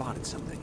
spotted something.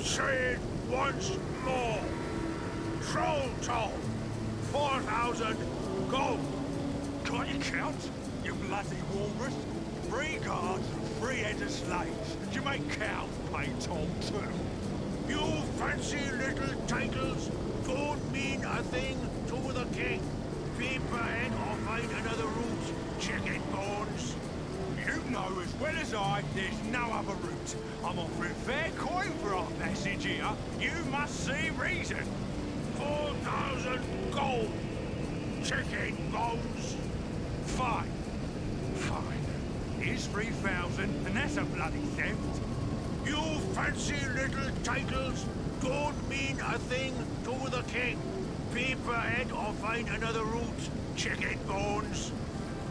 Say it once more. Troll toll. 4,000 gold. Can't you count, you bloody walrus? 3 guards and 3 heads of slaves. You make cows pay toll too. You fancy little titles don't mean a thing to the king. Keep ahead or find another route, chicken bones. You know as well as I, there's no other route. I'm offering fair coin for our passage here. You must see reason. 4,000 gold. Chicken bones. Fine. Fine. Here's 3,000, and that's a bloody theft. You fancy little titles don't mean a thing to the king. Keep ahead or find another route, chicken bones.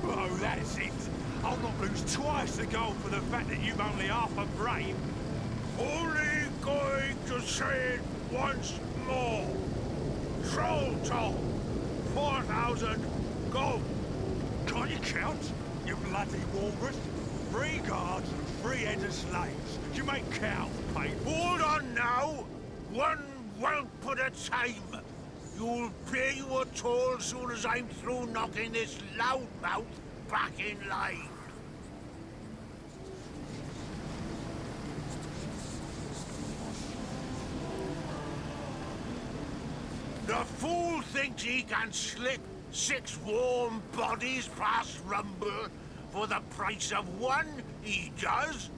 Oh, that's it. I'll not lose twice the gold for the fact that you've only half a brain. Only going to say it once more. Troll toll. 4,000 gold. Can't you count, you bloody walrus? 3 guards and 3 heads of slaves. You make cows pay. Hold on now. One whelp at a time. You'll pay your toll soon as I'm through knocking this loudmouth back in line. The fool thinks he can slip 6 warm bodies past Rumble for the price of 1, he does.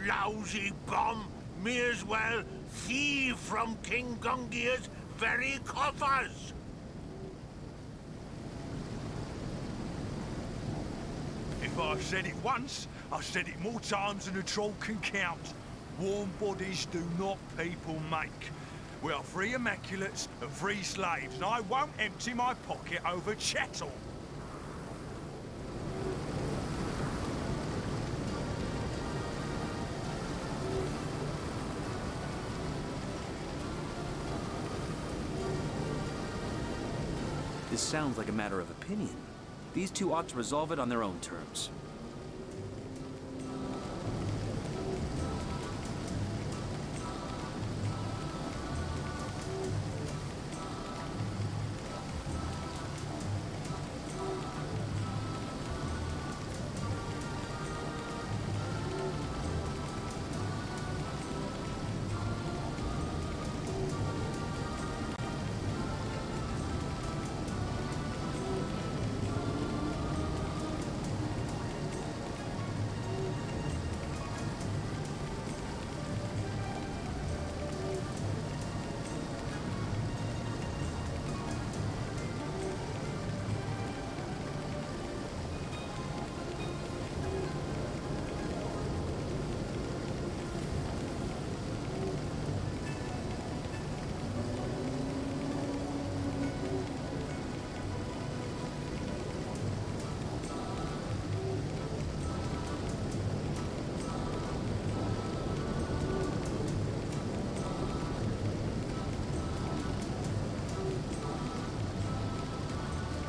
Lousy bomb may as well thieve from King Gungia's very coffers. If I've said it once, I've said it more times than a troll can count. Warm bodies do not people make. We are free immaculates and free slaves, and I won't empty my pocket over chattel. This sounds like a matter of opinion. These two ought to resolve it on their own terms.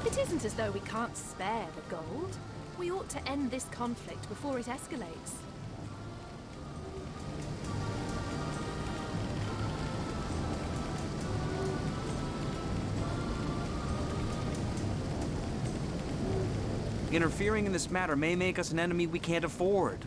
It isn't as though we can't spare the gold. We ought to end this conflict before it escalates. Interfering in this matter may make us an enemy we can't afford.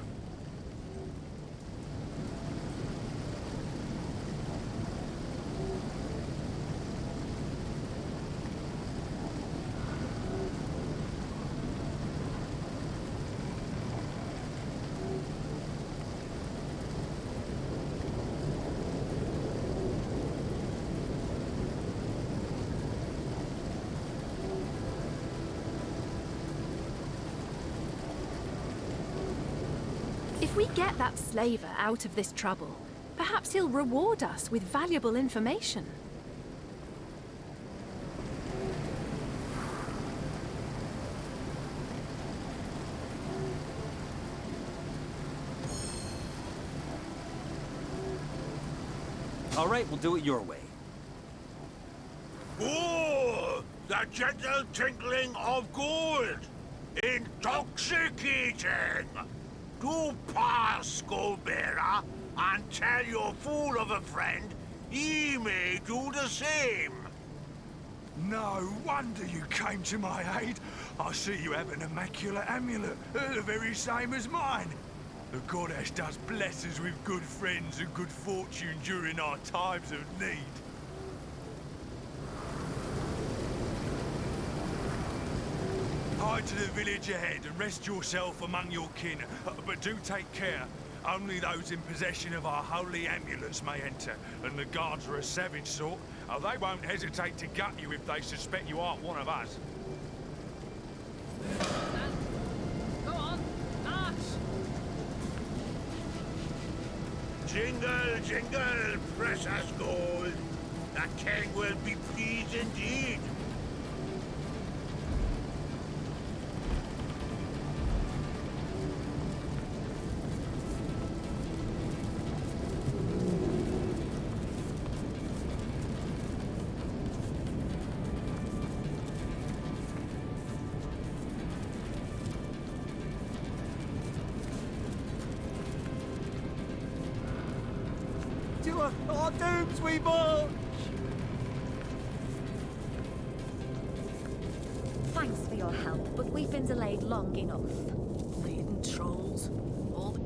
If we get that slaver out of this trouble, perhaps he'll reward us with valuable information. All right, we'll do it your way. Oh, the gentle tinkling of gold! Intoxicating! Do pass, Skullbearer, and tell your fool of a friend he may do the same. No wonder you came to my aid. I see you have an immaculate amulet, the very same as mine. The goddess does bless us with good friends and good fortune during our times of need. Hide to the village ahead and rest yourself among your kin, but do take care. Only those in possession of our holy amulets may enter, and the guards are a savage sort. They won't hesitate to gut you if they suspect you aren't one of us. Go on, march! Jingle, jingle, precious gold. The king will be pleased indeed. To our dooms we march! Thanks for your help, but we've been delayed long enough. Bleeding trolls. All the...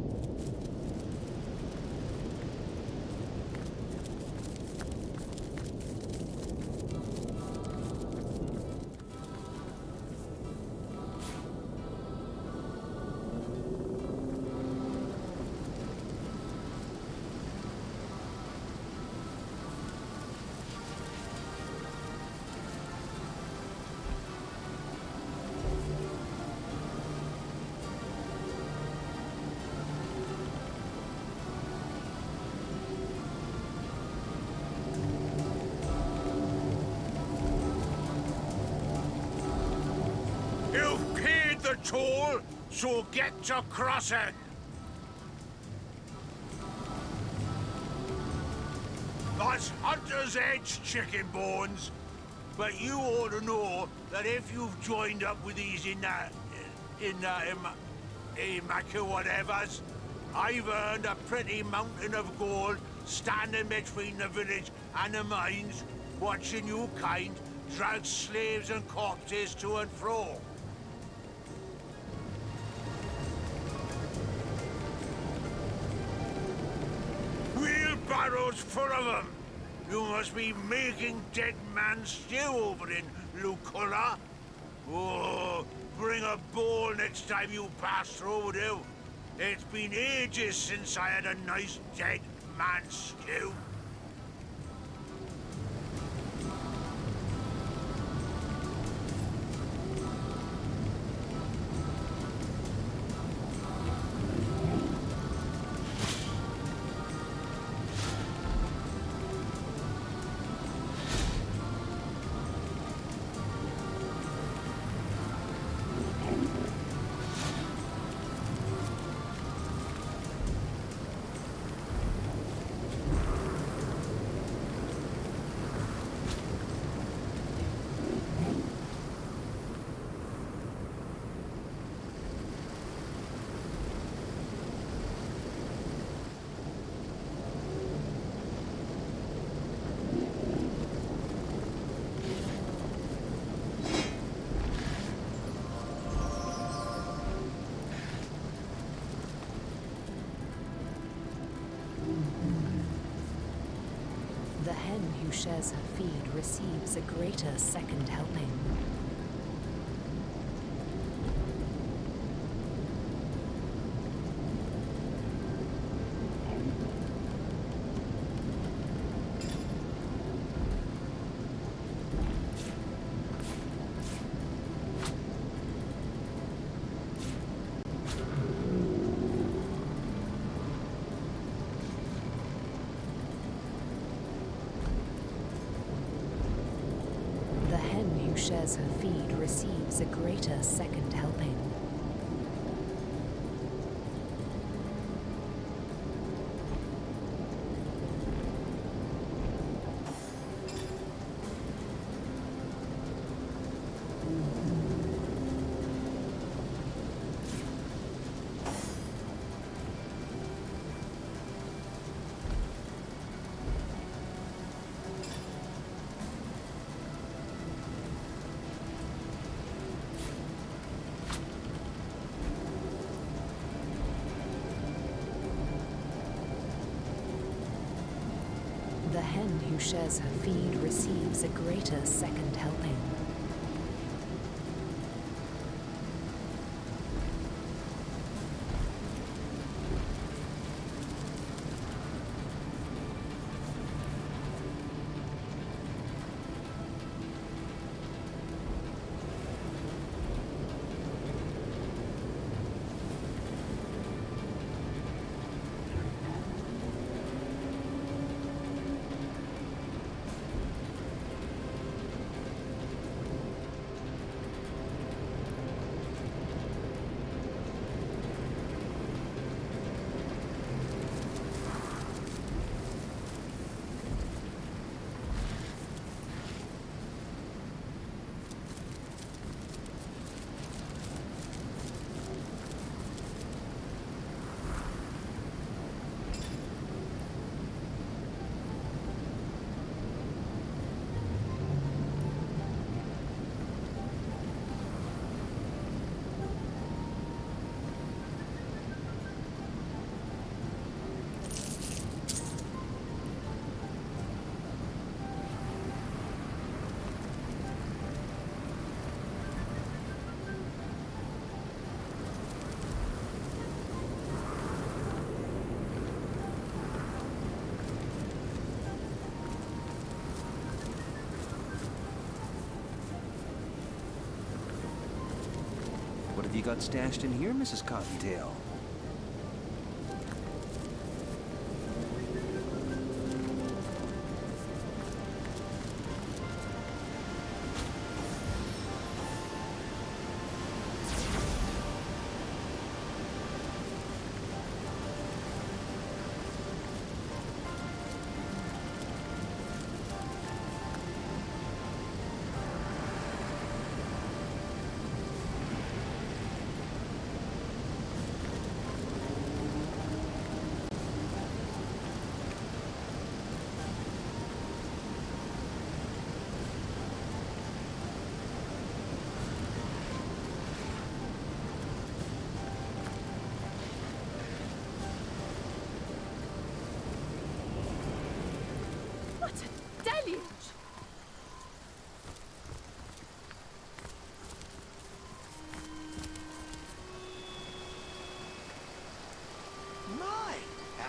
tall, so get to crossing. That's Hunter's Edge, chicken bones. But you ought to know that if you've joined up with these immaculate whatevers, I've earned a pretty mountain of gold standing between the village and the mines, watching you kind drag slaves and corpses to and fro. Wheelbarrows full of them. You must be making dead man stew over in Luculla. Oh, bring a bowl next time you pass through, do. It's been ages since I had a nice dead man stew. The hen who shares her feed receives a greater second helping. The hen who shares her feed receives a greater second helping. The hen who shares her feed receives a greater second helping. What have you got stashed in here, Mrs. Cottontail?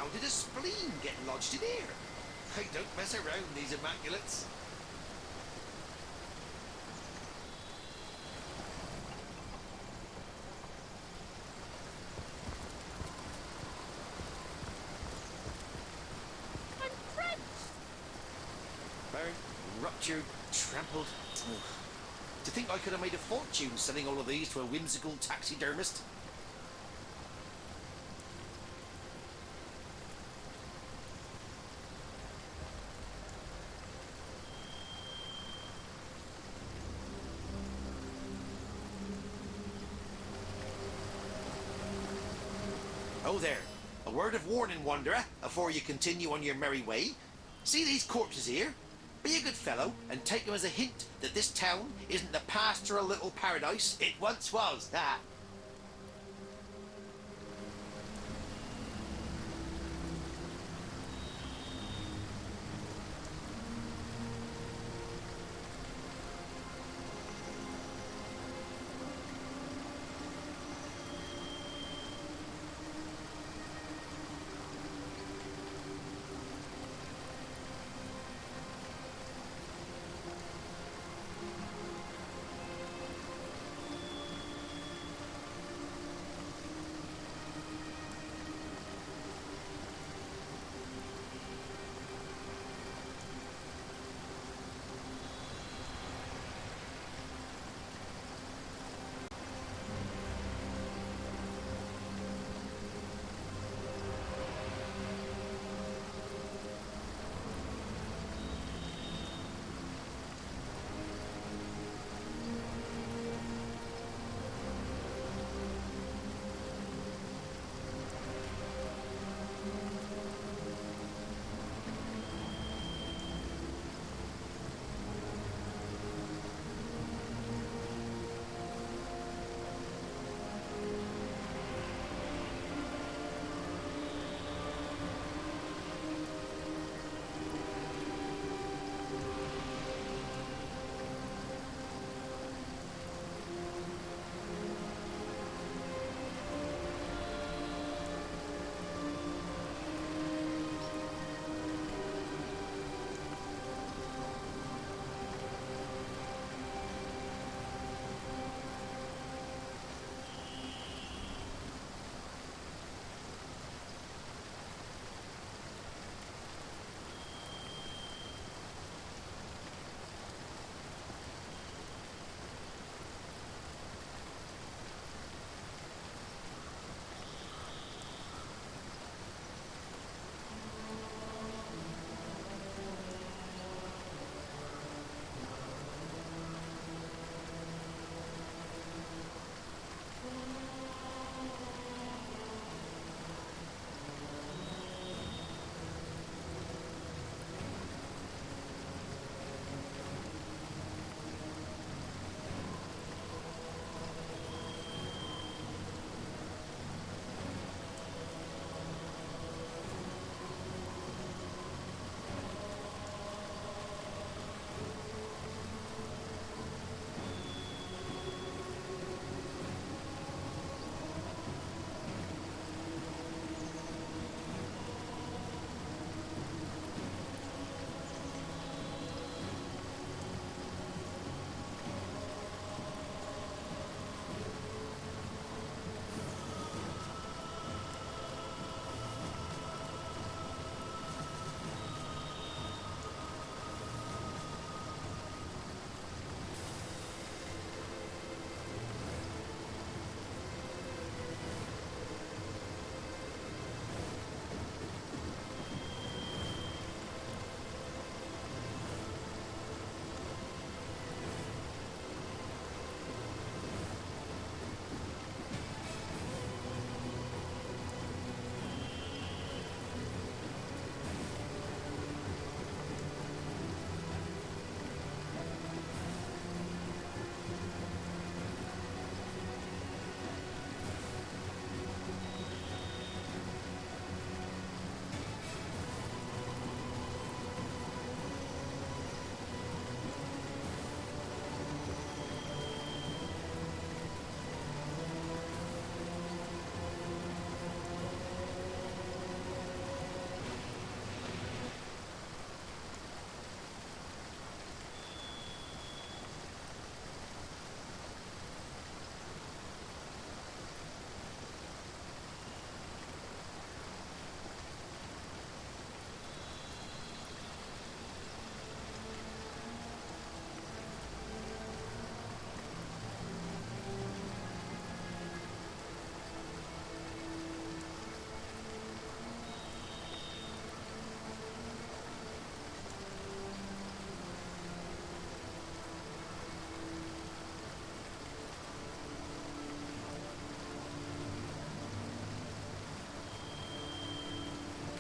how did a spleen get lodged in here? I don't mess around, these immaculates. I'm French! Burnt, ruptured, trampled. Ugh. To think I could have made a fortune selling all of these to a whimsical taxidermist. Oh there, a word of warning, wanderer, afore you continue on your merry way. See these corpses here? Be a good fellow and take them as a hint that this town isn't the pastoral little paradise it once was. Ah.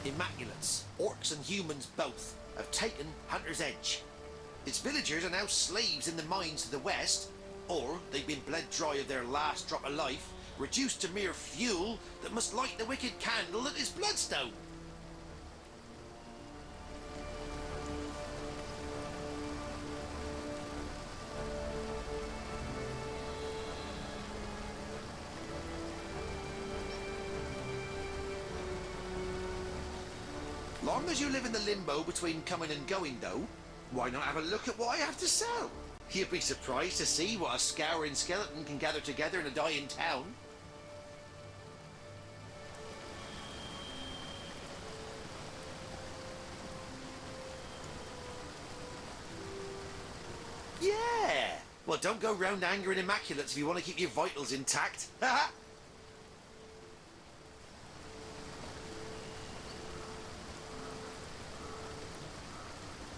Immaculates, orcs and humans both, have taken Hunter's Edge. Its villagers are now slaves in the mines to the west, or they've been bled dry of their last drop of life, reduced to mere fuel that must light the wicked candle that is Bloodstone. Long as you live in the limbo between coming and going, though, why not have a look at what I have to sell? You'd be surprised to see what a scouring skeleton can gather together in a dying town. Yeah! Well, don't go round angering Immaculates if you want to keep your vitals intact. Haha!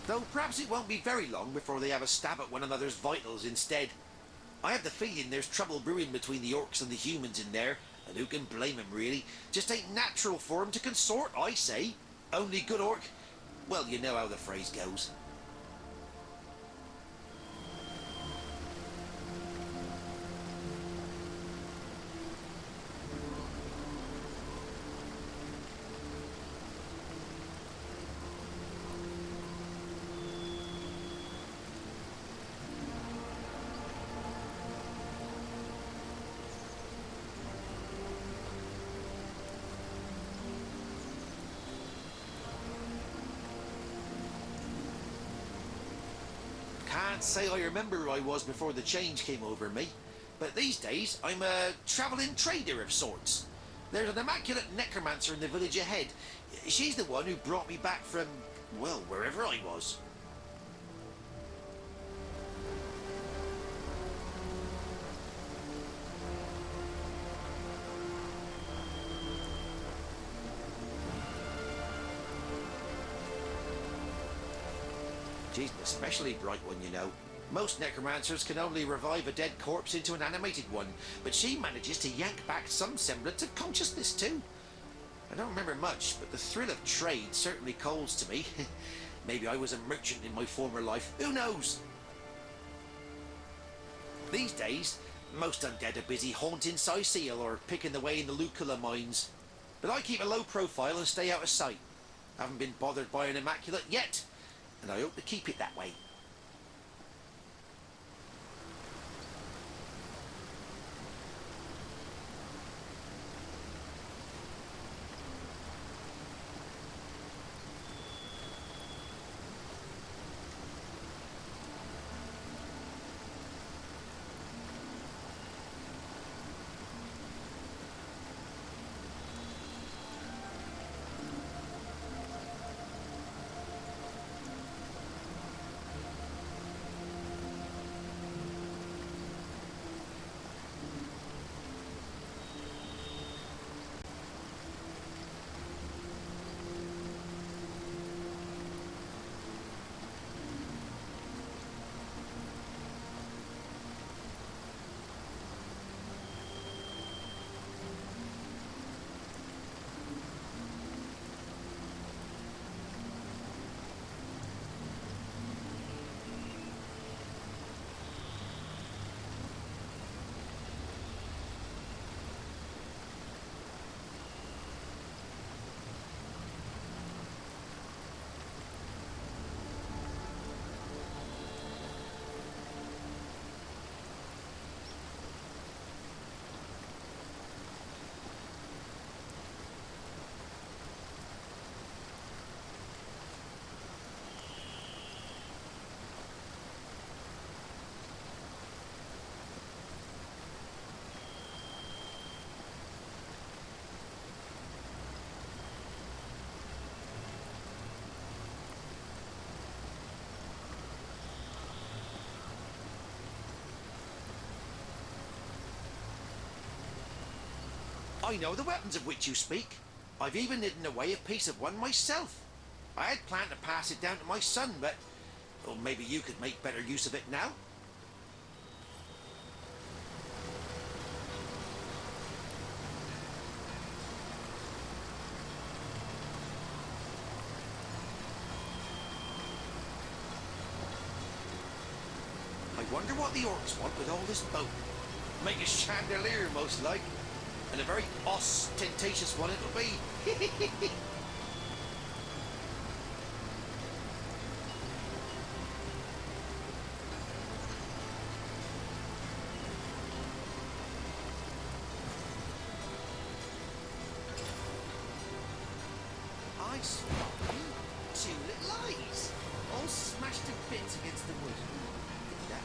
Though perhaps it won't be very long before they have a stab at one another's vitals instead. I have the feeling there's trouble brewing between the orcs and the humans in there, and who can blame 'em really? Just ain't natural for 'em to consort, I say. Only good orc... Well, you know how the phrase goes. Can't say I remember who I was before the change came over me, but these days I'm a travelling trader of sorts. There's an immaculate necromancer in the village ahead. She's the one who brought me back from, well, wherever I was. She's an especially bright one, you know. Most necromancers can only revive a dead corpse into an animated one, but she manages to yank back some semblance of consciousness too. I don't remember much, but the thrill of trade certainly calls to me. Maybe I was a merchant in my former life, who knows? These days, most undead are busy haunting Sicil or picking the way in the Lucula mines. But I keep a low profile and stay out of sight. Haven't been bothered by an immaculate yet, and I hope to keep it that way. I know the weapons of which you speak. I've even hidden away a piece of one myself. I had planned to pass it down to my son, but... Well, maybe you could make better use of it now. wonder what the orcs want with all this boat. Make a chandelier, most like. And a very ostentatious one it'll be. I spot you. Two little eyes. All smashed to bits against the wood. Look at that.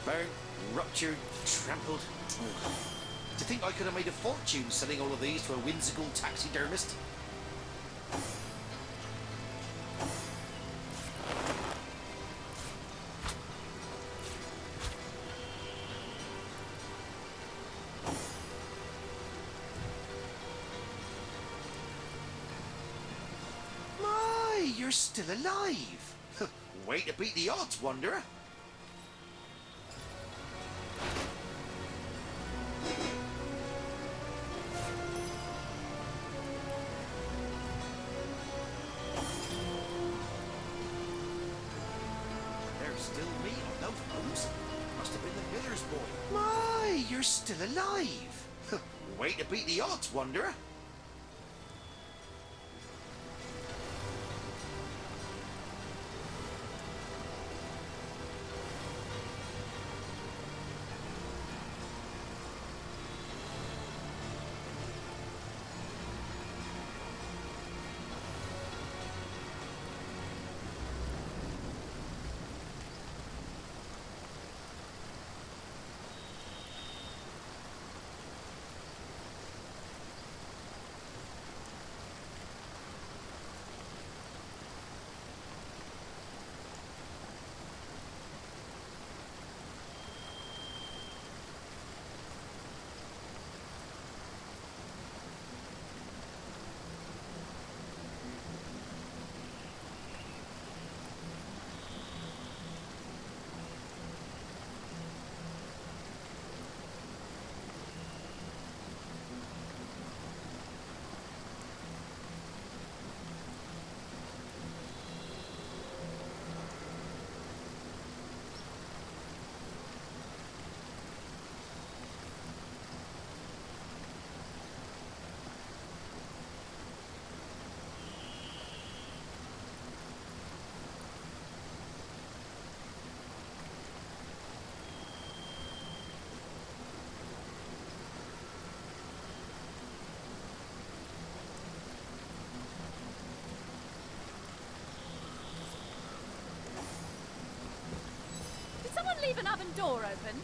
Burnt, ruptured, trampled. Ugh. To think I could have made a fortune selling all of these to a whimsical taxidermist. My, you're still alive. Way to beat the odds, Wanderer. Still me on those bones. Must have been the miller's boy. My, you're still alive. Way to beat the odds, Wanderer. Leave an oven door open.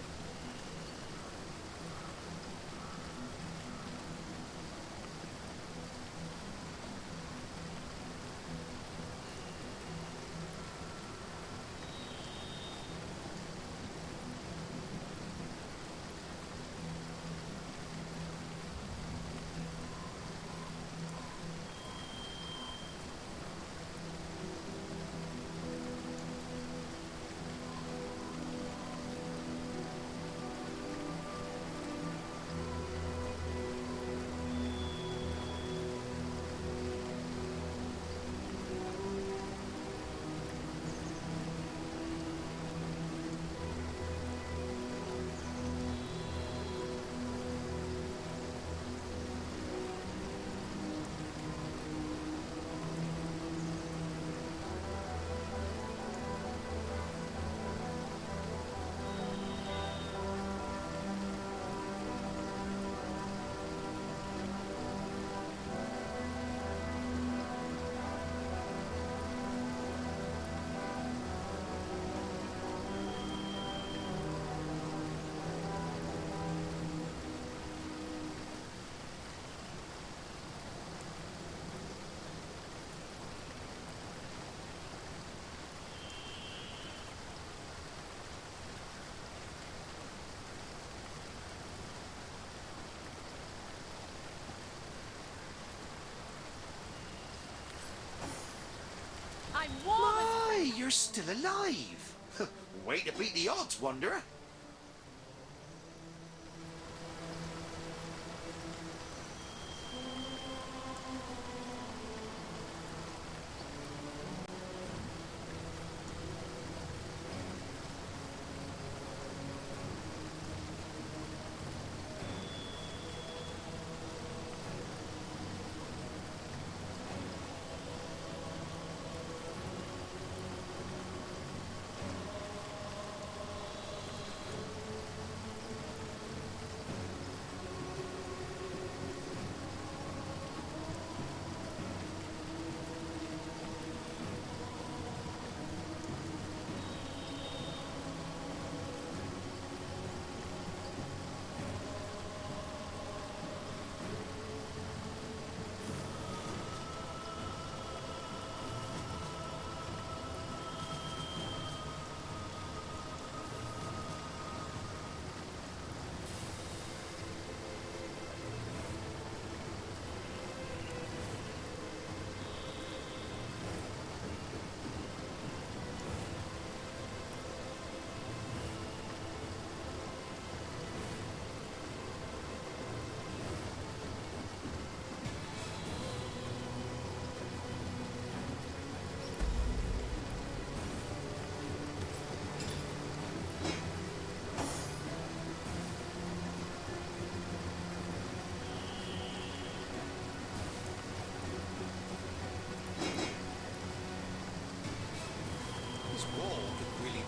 My, you're still alive. Way to beat the odds, Wanderer.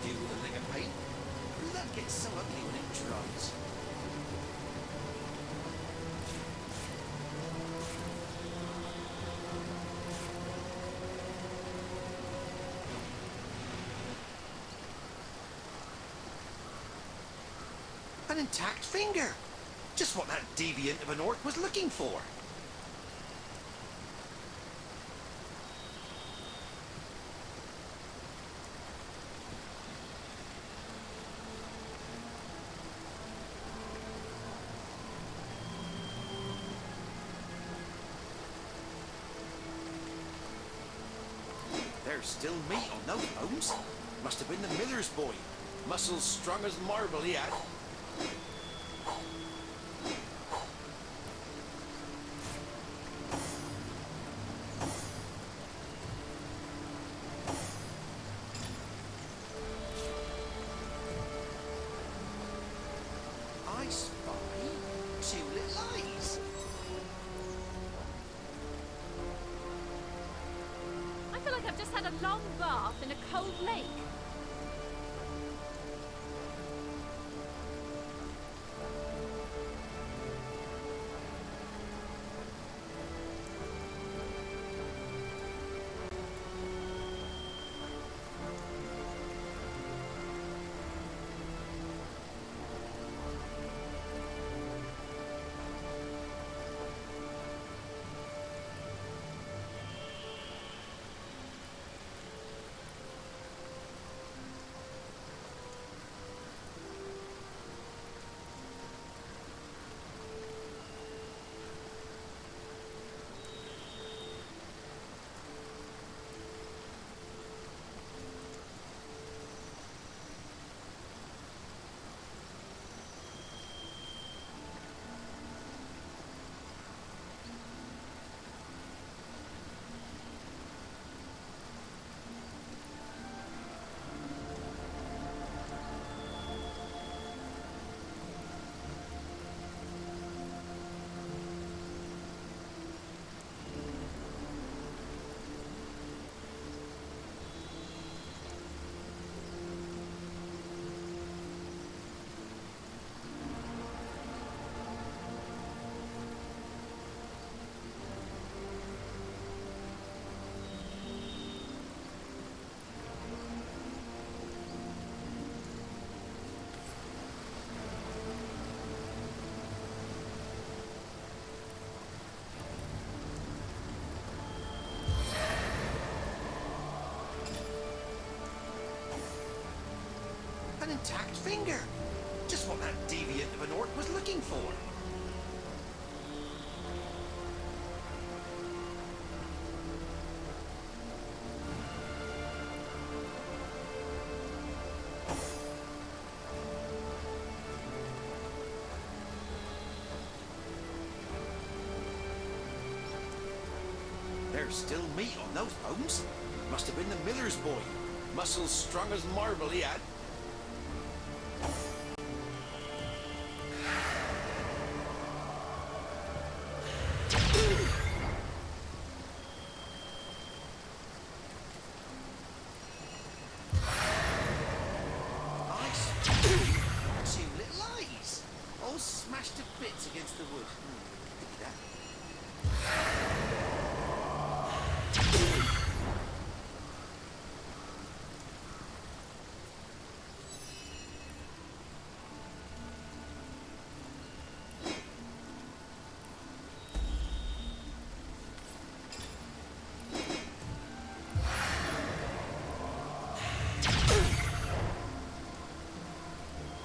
do with a lick of paint. Blood gets so ugly when it dries. An intact finger! Just what that deviant of an orc was looking for. There's still meat on those bones. Must have been the miller's boy. Muscles strong as marble he had. I spy two little eyes. I feel like I've just had a long bath in a cold lake. An intact finger! Just what that deviant of an orc was looking for. There's still meat on those bones. Must have been the miller's boy. Muscles strong as marble he had. Two little eyes, all smashed to bits against the wood. Pity that.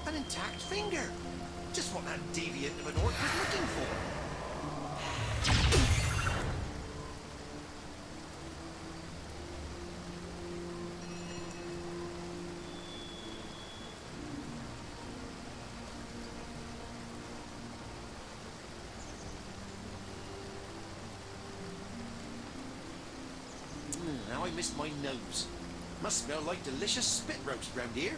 An intact finger! Just what that deviant of an orc was looking for. Now I missed my nose. Must smell like delicious spit roast round here.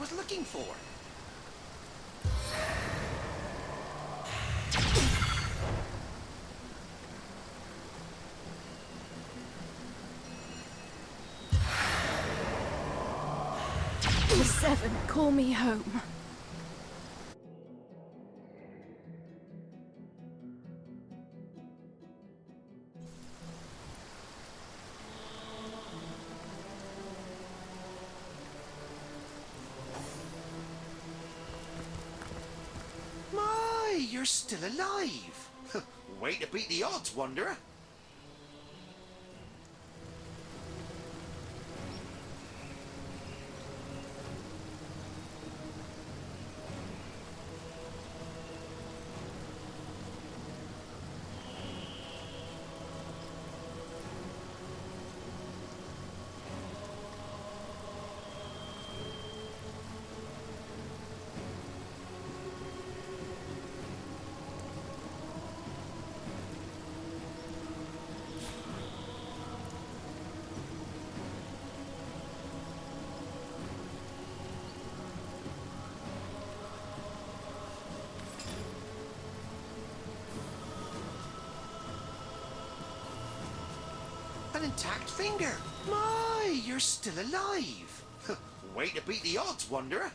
was looking for. The Seven, call me home. My, you're still alive. Way to beat the odds, Wanderer. An intact finger. My, you're still alive. Way to beat the odds, Wanderer.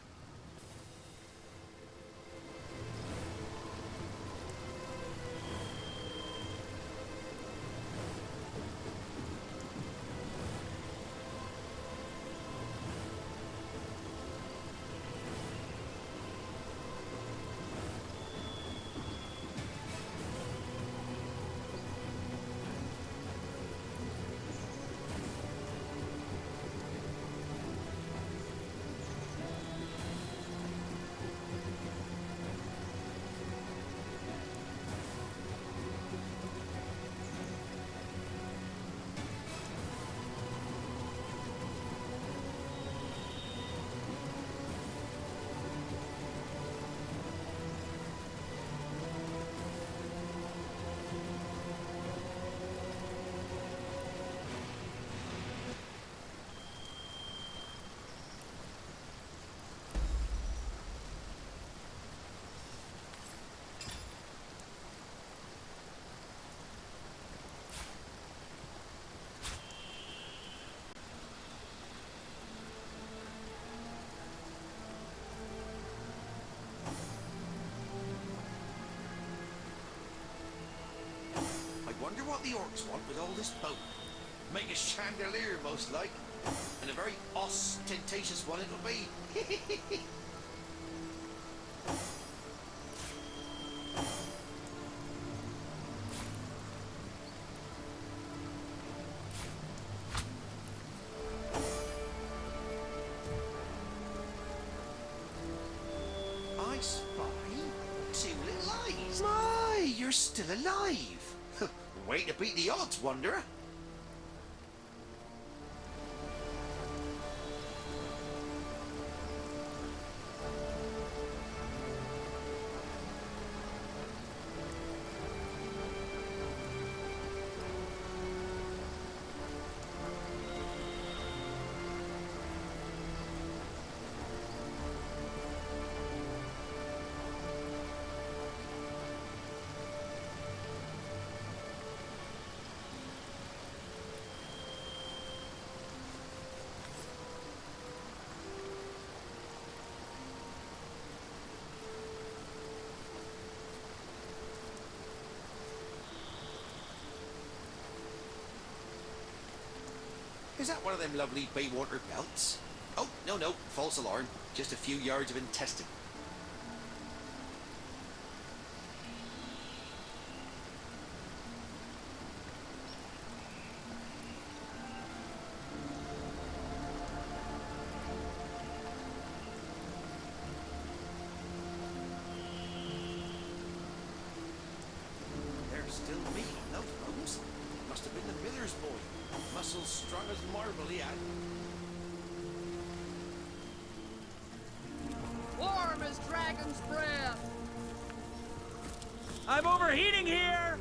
Wonder what the orcs want with all this boat. Make a chandelier, most like. And a very ostentatious one it'll be. I spy 2 little eyes. My, you're still alive. Way to beat the odds, Wanderer. Is that one of them lovely Baywater belts? Oh, no, false alarm. Just a few yards of intestine. There's still meat on those bones. Must have been the miller's boy. Muscles strong as marble, he had. Warm as dragon's breath. I'm overheating here.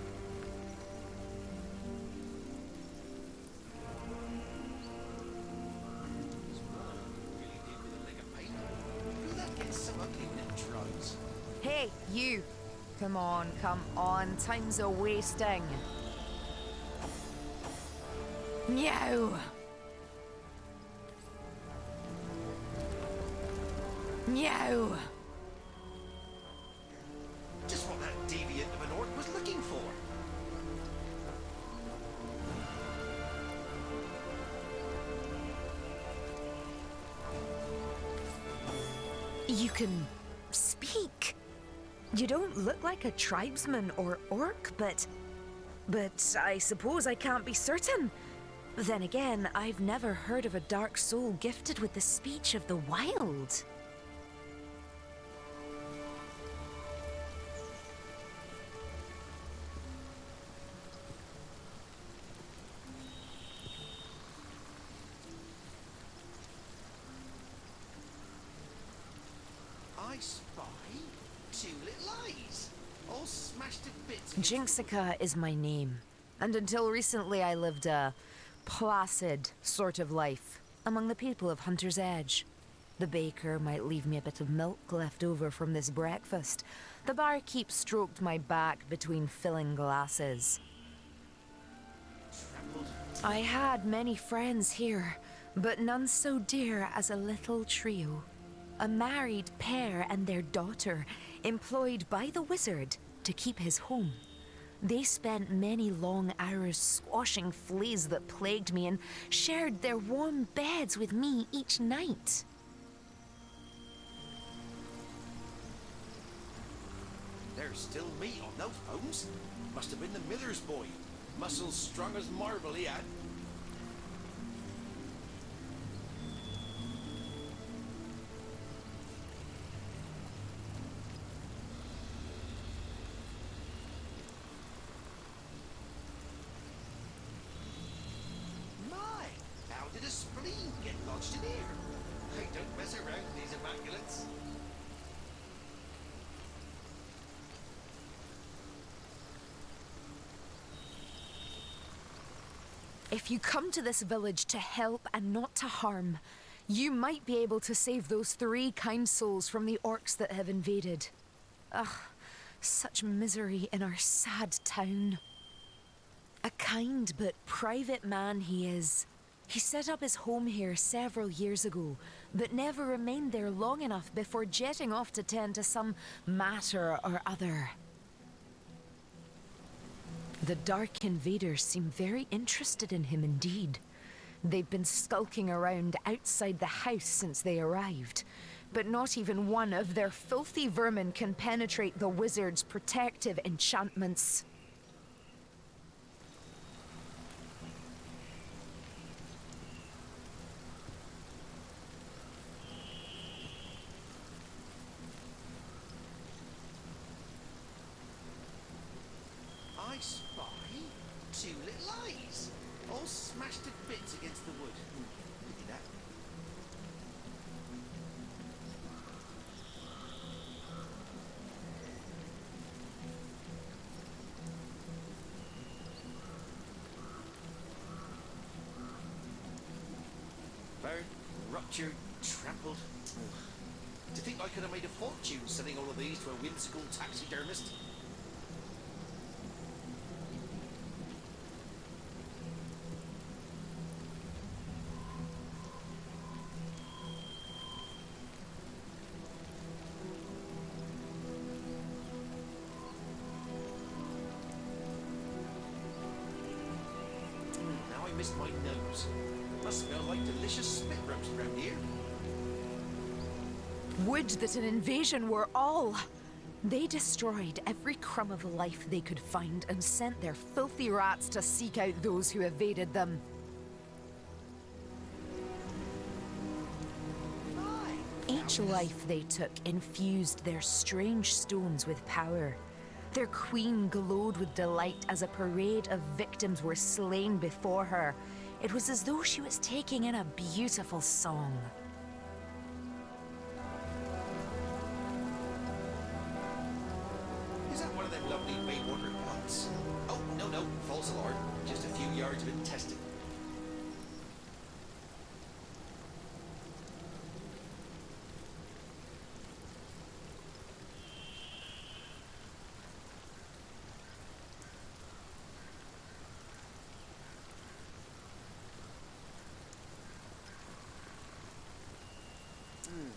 Really did with a lick of paint. Hey, you! Come on, time's a wasting. Meow! Meow! Just what that deviant of an orc was looking for. You can speak. You don't look like a tribesman or orc, but I suppose I can't be certain. Then again, I've never heard of a dark soul gifted with the speech of the wild. I spy two little eyes, all smashed to bits. Jinxica is my name, and until recently I lived a placid sort of life among the people of Hunter's Edge. The baker might leave me a bit of milk left over from this breakfast. The barkeep stroked my back between filling glasses. I had many friends here, but none so dear as a little trio. A married pair and their daughter, employed by the wizard to keep his home. They spent many long hours squashing fleas that plagued me and shared their warm beds with me each night. There's still meat on those bones. Must have been the miller's boy. Muscles strong as marble he had. My, how did a spleen get lodged in here? I don't mess around with these immaculates. If you come to this village to help and not to harm, you might be able to save those 3 kind souls from the orcs that have invaded. Ugh, such misery in our sad town. A kind but private man he is. He set up his home here several years ago, but never remained there long enough before jetting off to tend to some matter or other. The Dark Invaders seem very interested in him indeed. They've been skulking around outside the house since they arrived, but not even one of their filthy vermin can penetrate the wizard's protective enchantments. I spy 2 little eyes, all smashed to bits against the wood. Look at that. Burned, ruptured, trampled. Ugh. Do you think I could have made a fortune selling all of these to a whimsical taxidermist? Now I missed my nose. Must smell like delicious spit roast around here. Would that an invasion were all! They destroyed every crumb of life they could find and sent their filthy rats to seek out those who evaded them. Each life they took infused their strange stones with power. Their queen glowed with delight as a parade of victims were slain before her. It was as though she was taking in a beautiful song. Is that one of them lovely Maywater pots? Oh, no, false alarm. Just a few yards of intestine.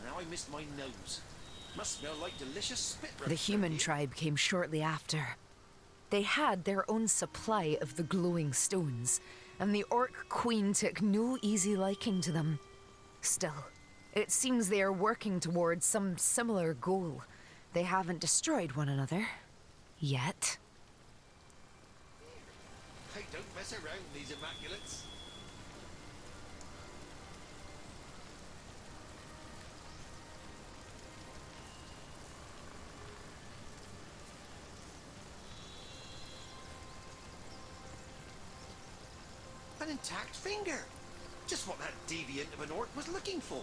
Now I missed my nose. Must smell like delicious spit roast. The human around here. tribe came shortly after. They had their own supply of the glowing stones, and the orc queen took no easy liking to them. Still, it seems they are working towards some similar goal. They haven't destroyed one another. Yet. Hey, don't mess around, these immaculates. An intact finger. Just what that deviant of an orc was looking for.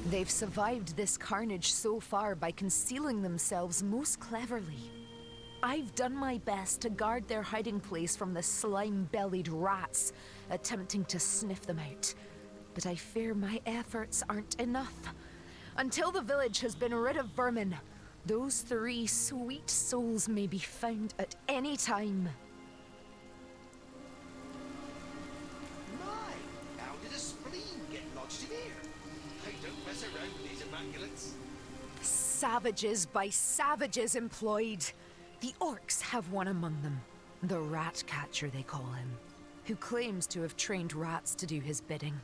They've survived this carnage so far by concealing themselves most cleverly. I've done my best to guard their hiding place from the slime-bellied rats attempting to sniff them out. But I fear my efforts aren't enough. Until the village has been rid of vermin, those 3 sweet souls may be found at any time. My, how did a spleen get lodged in here? Hey, don't mess around with these immaculates. Savages by savages employed. The orcs have one among them. The rat catcher, they call him, who claims to have trained rats to do his bidding.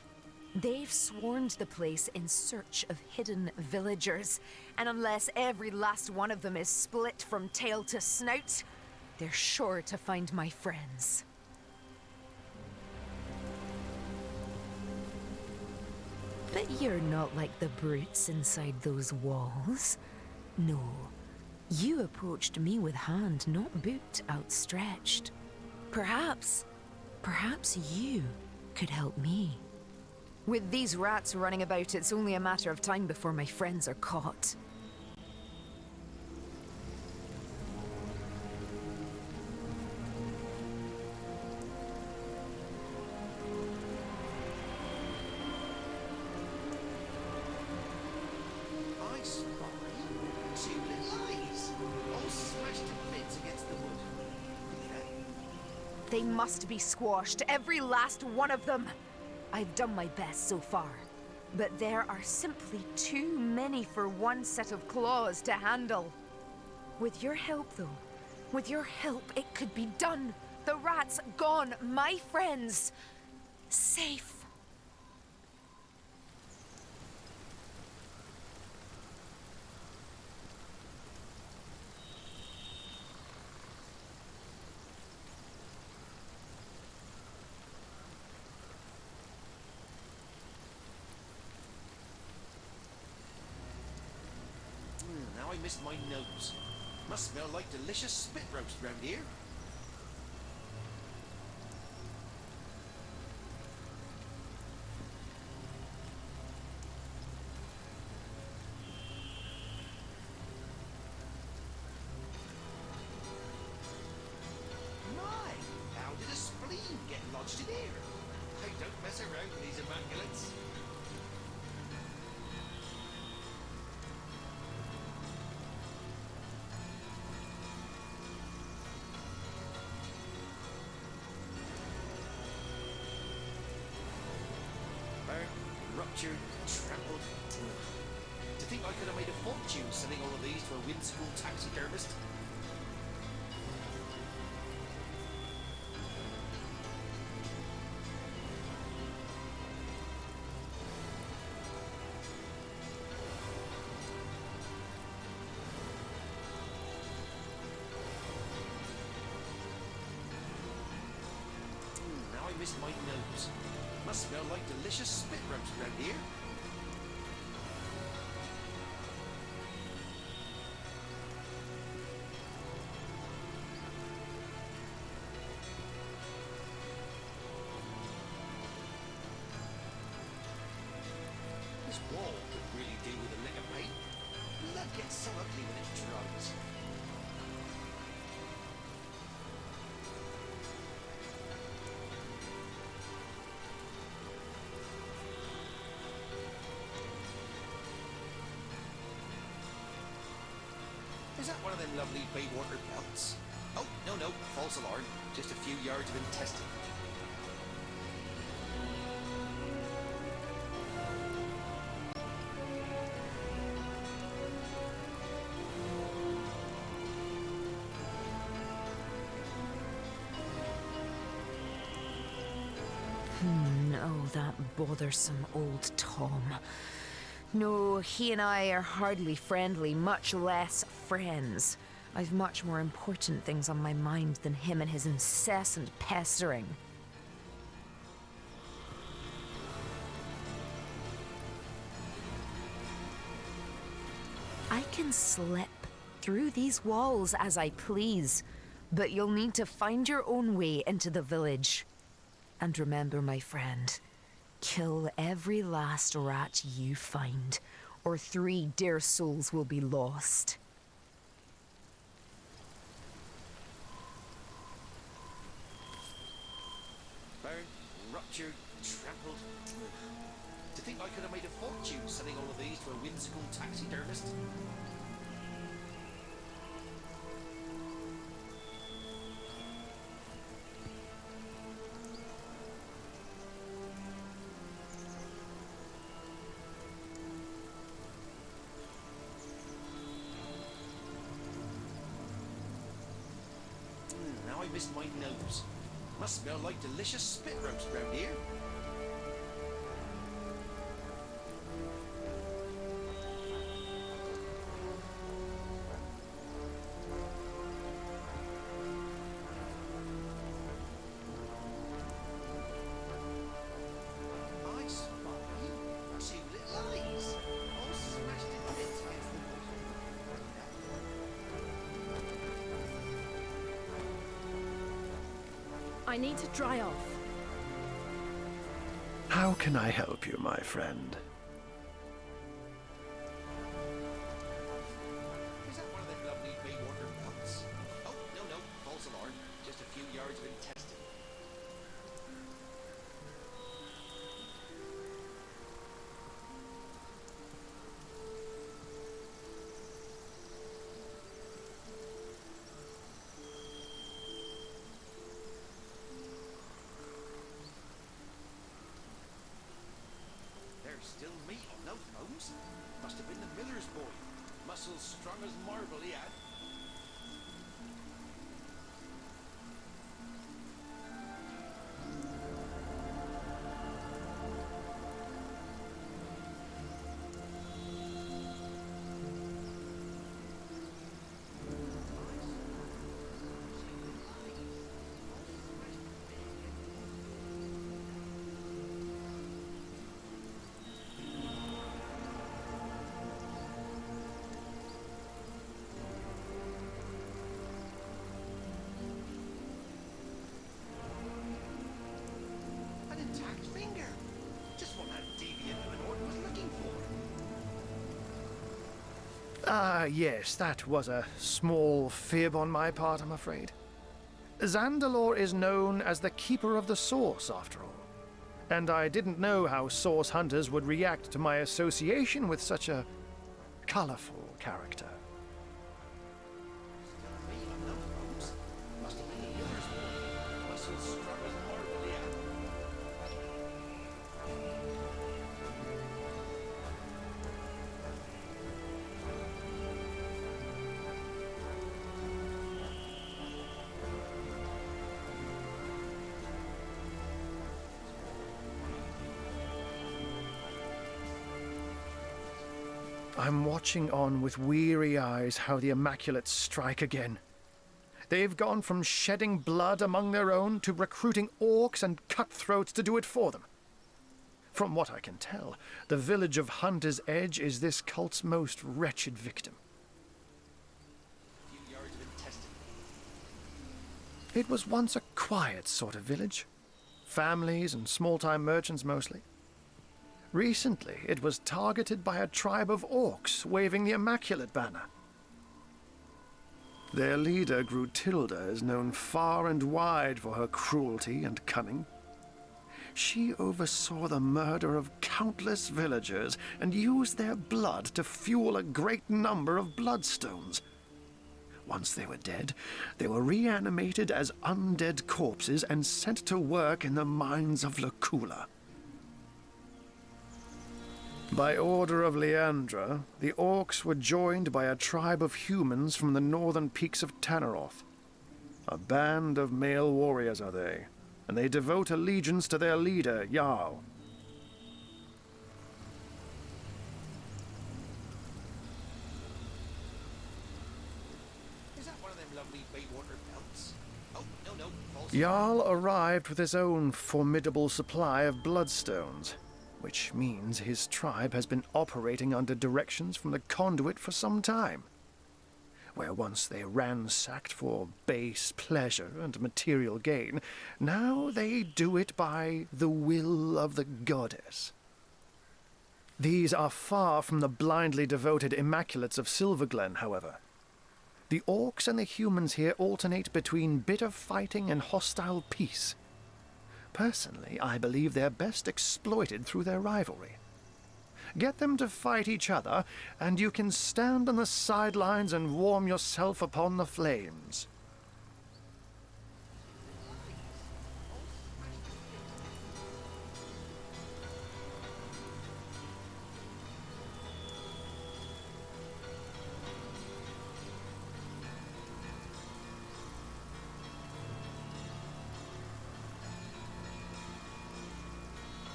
They've swarmed the place in search of hidden villagers, and unless every last one of them is split from tail to snout, they're sure to find my friends. But you're not like the brutes inside those walls. No. You approached me with hand, not boot, outstretched. Perhaps you could help me. With these rats running about, it's only a matter of time before my friends are caught. I spy 2 little eyes, all smashed to bits against the wood. Okay. They must be squashed, every last one of them. I've done my best so far, but there are simply too many for one set of claws to handle. With your help, though, with your help, it could be done. The rats gone, my friends safe. Now I missed my nose. Must smell like delicious spit roast round here. My, how did a spleen get lodged in here? Hey, don't mess around with these immaculates. Ruptured, trampled. To think I could have made a fortune selling all of these to a windschool taxidermist. Now I missed my nose. Must smell like delicious spit roast around here. This wall could really do with a lick of paint. Blood gets so ugly when it dries. Is that one of them lovely Baywater belts? Oh, no, false alarm. Just a few yards of intestine. No, that bothersome old Tom. No, he and I are hardly friendly, much less friends. I've much more important things on my mind than him and his incessant pestering. I can slip through these walls as I please, but you'll need to find your own way into the village. And remember, my friend, kill every last rat you find, or 3 dear souls will be lost. Burned, ruptured, trampled. To think I could have made a fortune selling all of these to a whimsical taxidermist. Now I missed my nose. Must smell like delicious spit roast round here. I spot you. 2 little eyes. All smashed in bits against the wall. I need to dry off. How can I help you, my friend? Is that one of them lovely Baywater belts? Oh, no, false alarm. Just a few yards of intestine. There's still meat on those bones. Must have been the miller's boy. Muscles strong as marble he had. An intact finger. Just what that deviant Lord was looking for. Ah, yes, that was a small fib on my part, I'm afraid. Zandalore is known as the Keeper of the Source, after all. And I didn't know how source hunters would react to my association with such a colorful character. Still meat on those bones. Must have been the miller's boy. Muscles strong as marble he had. I'm watching on with weary eyes how the Immaculates strike again. They've gone from shedding blood among their own to recruiting orcs and cutthroats to do it for them. From what I can tell, the village of Hunter's Edge is this cult's most wretched victim. A few yards of intestine. It was once a quiet sort of village. Families and small-time merchants mostly. Recently, it was targeted by a tribe of orcs waving the Immaculate banner. Their leader, Grutilda, is known far and wide for her cruelty and cunning. She oversaw the murder of countless villagers and used their blood to fuel a great number of bloodstones. Once they were dead, they were reanimated as undead corpses and sent to work in the mines of Lacula. By order of Leandra, the orcs were joined by a tribe of humans from the northern peaks of Tanneroth. A band of male warriors are they, and they devote allegiance to their leader, Jarl. Is that one of them lovely bay water belts? Oh, no, false. Jarl arrived with his own formidable supply of bloodstones, which means his tribe has been operating under directions from the conduit for some time. Where once they ransacked for base pleasure and material gain, now they do it by the will of the goddess. These are far from the blindly devoted Immaculates of Silverglen, however. The orcs and the humans here alternate between bitter fighting and hostile peace. Personally, I believe they're best exploited through their rivalry. Get them to fight each other, and you can stand on the sidelines and warm yourself upon the flames.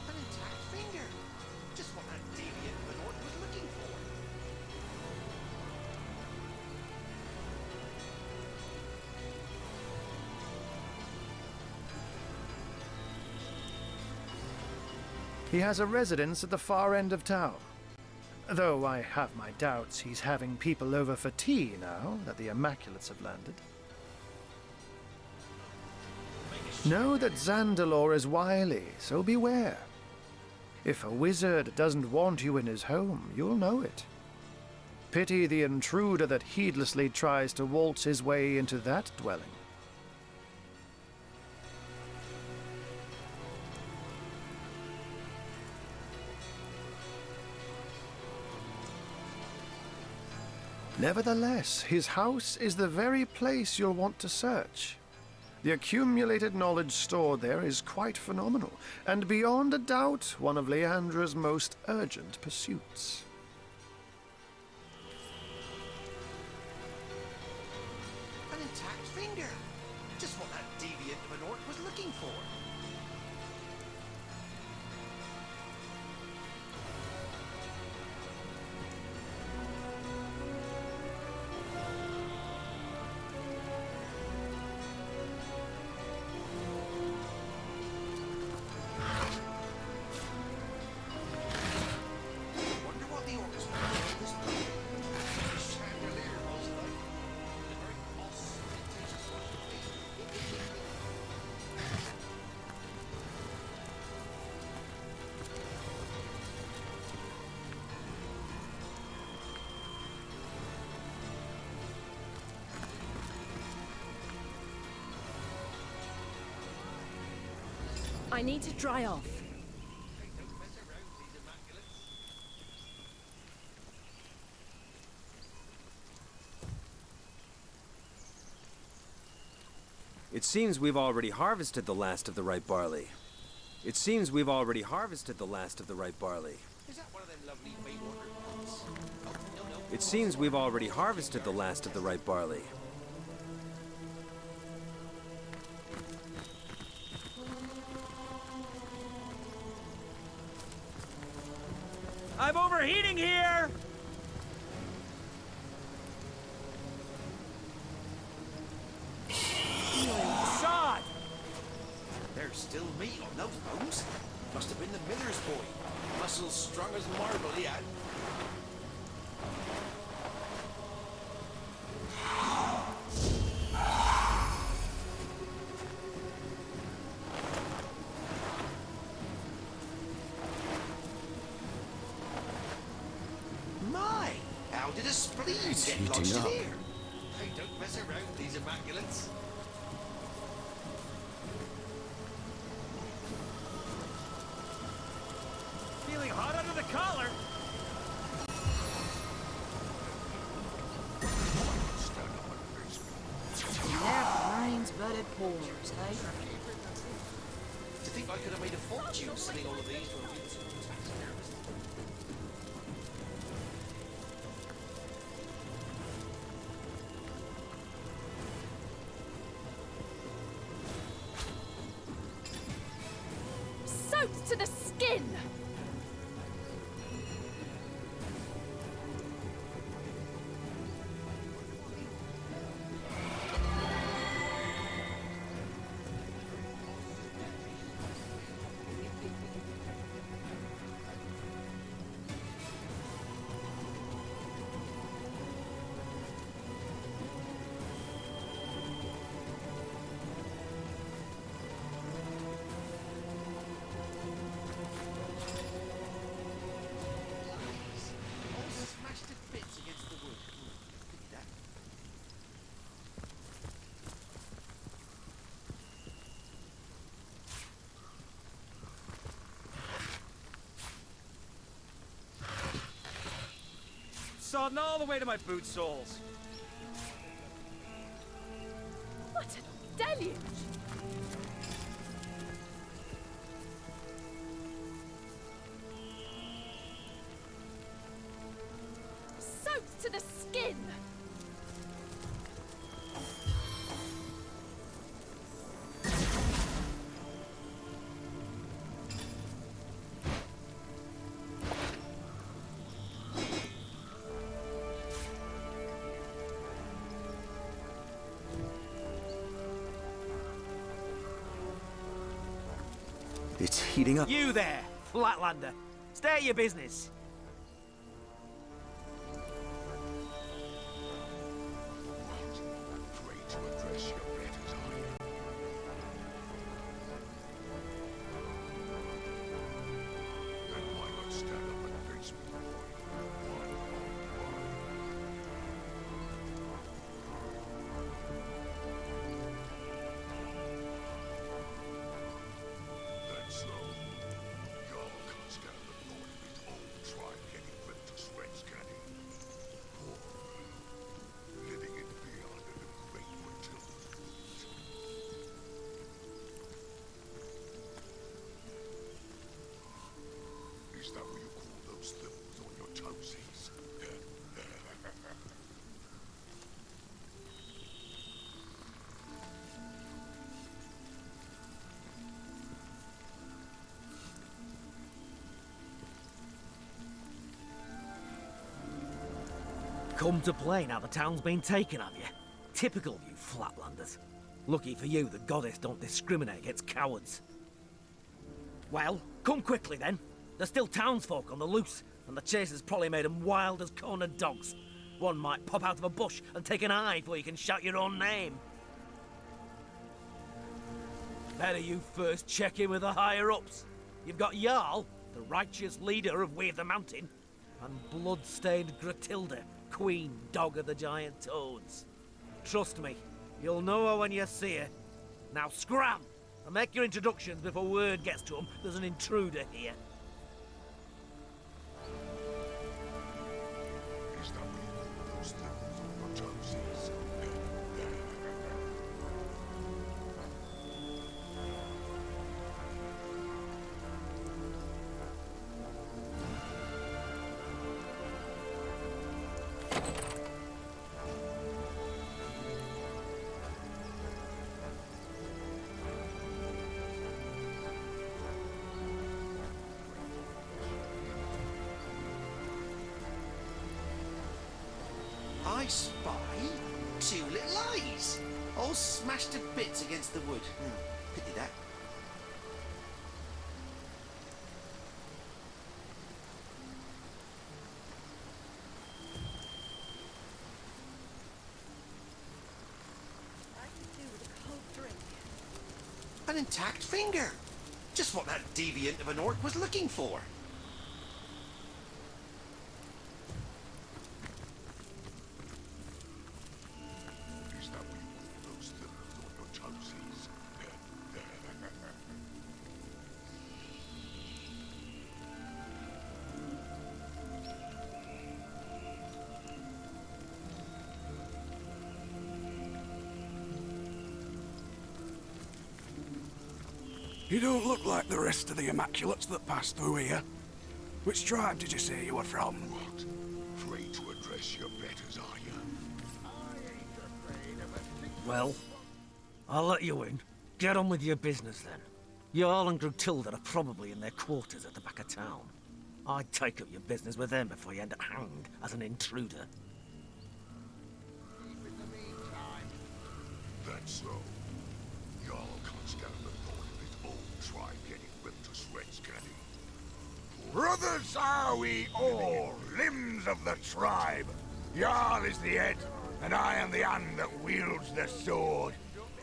An intact finger. Just what that deviant of an orc was looking for. He has a residence at the far end of town. Though I have my doubts he's having people over for tea now that the Immaculates have landed. Know that Zandalor is wily, so beware. If a wizard doesn't want you in his home, you'll know it. Pity the intruder that heedlessly tries to waltz his way into that dwelling. Nevertheless, his house is the very place you'll want to search. The accumulated knowledge stored there is quite phenomenal, and beyond a doubt, one of Leandra's most urgent pursuits. An intact finger. Just what that deviant of an orc was looking for. Wonder what the orcs were doing in this place. The chandelier was like the very ostentatious sort of thing. I need to dry off. Hey, don't mess around, these Immaculates. It seems we've already harvested the last of the ripe barley. It seems we've already harvested the last of the ripe barley. Is that one of them lovely bay water belts? Oh, no. It seems we've already harvested the last of the ripe barley. I'm overheating here! Shot! There's still meat on those bones. Must have been the miller's boy. Muscles strong as marble he had. My! How did a spleen get lodged in here? Hey, don't mess around, these Immaculates. Feeling hot under the collar! To think I could have made a fortune selling all of these to a taxpayers. Soaked to the skin! Sodden all the way to my boot soles. What a deluge! Soaked to the skin! It's heating up. You there, Flatlander. Stay at your business. Is that what you call those things on your toesies? Come to play now the town's been taken of you. Typical of you Flatlanders. Lucky for you the goddess don't discriminate against cowards. Well, come quickly then. There's still townsfolk on the loose, and the chase has probably made them wild as cornered dogs. One might pop out of a bush and take an eye before you can shout your own name. Better you first check in with the higher-ups. You've got Jarl, the righteous leader of Weird the Mountain, and blood-stained Gratilda, queen dog of the giant toads. Trust me, you'll know her when you see her. Now scram, and make your introductions before word gets to them there's an intruder here. Is that what you call those things on your toesies? I spy two little eyes, all smashed to bits against the wood. Pity that. I could do with a cold drink. An intact finger. Just what that deviant of an orc was looking for. Is that what you call those things on your toesies? You don't look like the rest of the Immaculates that passed through here. Which tribe did you say you were from? What? Free to address your betters, are you? Well, I'll let you in. Get on with your business then. Jarl and Grutilda are probably in their quarters at the back of town. I'd take up your business with them before you end up hanged as an intruder. That's so. Y'all can't stand the thought of his own tribe getting ripped to shreds, can he? Brothers are we all, limbs of the tribe. Jarl is the head, and I am the hand that wields the sword.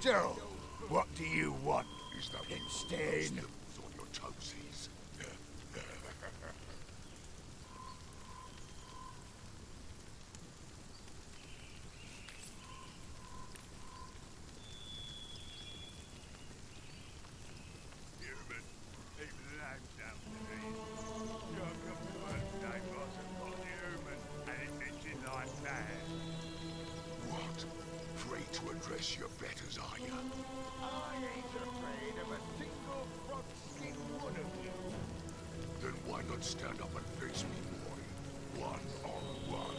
So, what do you want? Is that Insane. on your toesies? What? Free to address your betters, are you? I ain't afraid of a single frog-skinned one of you. Then why not stand up and face me, boy? One on one.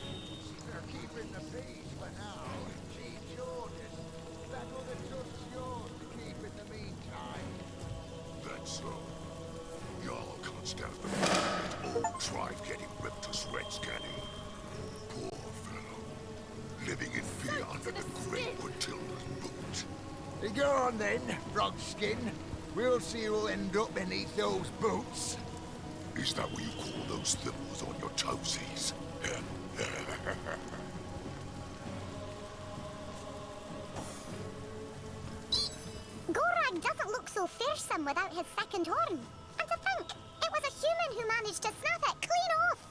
They're keeping the peace for now. Chief's orders. That other trust's yours to keep in the meantime. That's so. Y'all can't stand the old tribe getting ripped to shreds, can he? Poor fellow. Living in fear under the great Matilda's boot. Go on then, Frogskin. We'll see who'll end up beneath those boots. Is that what you call those thimbles on your toesies? Gorag doesn't look so fearsome without his second horn. And to think, it was a human who managed to snap it clean off.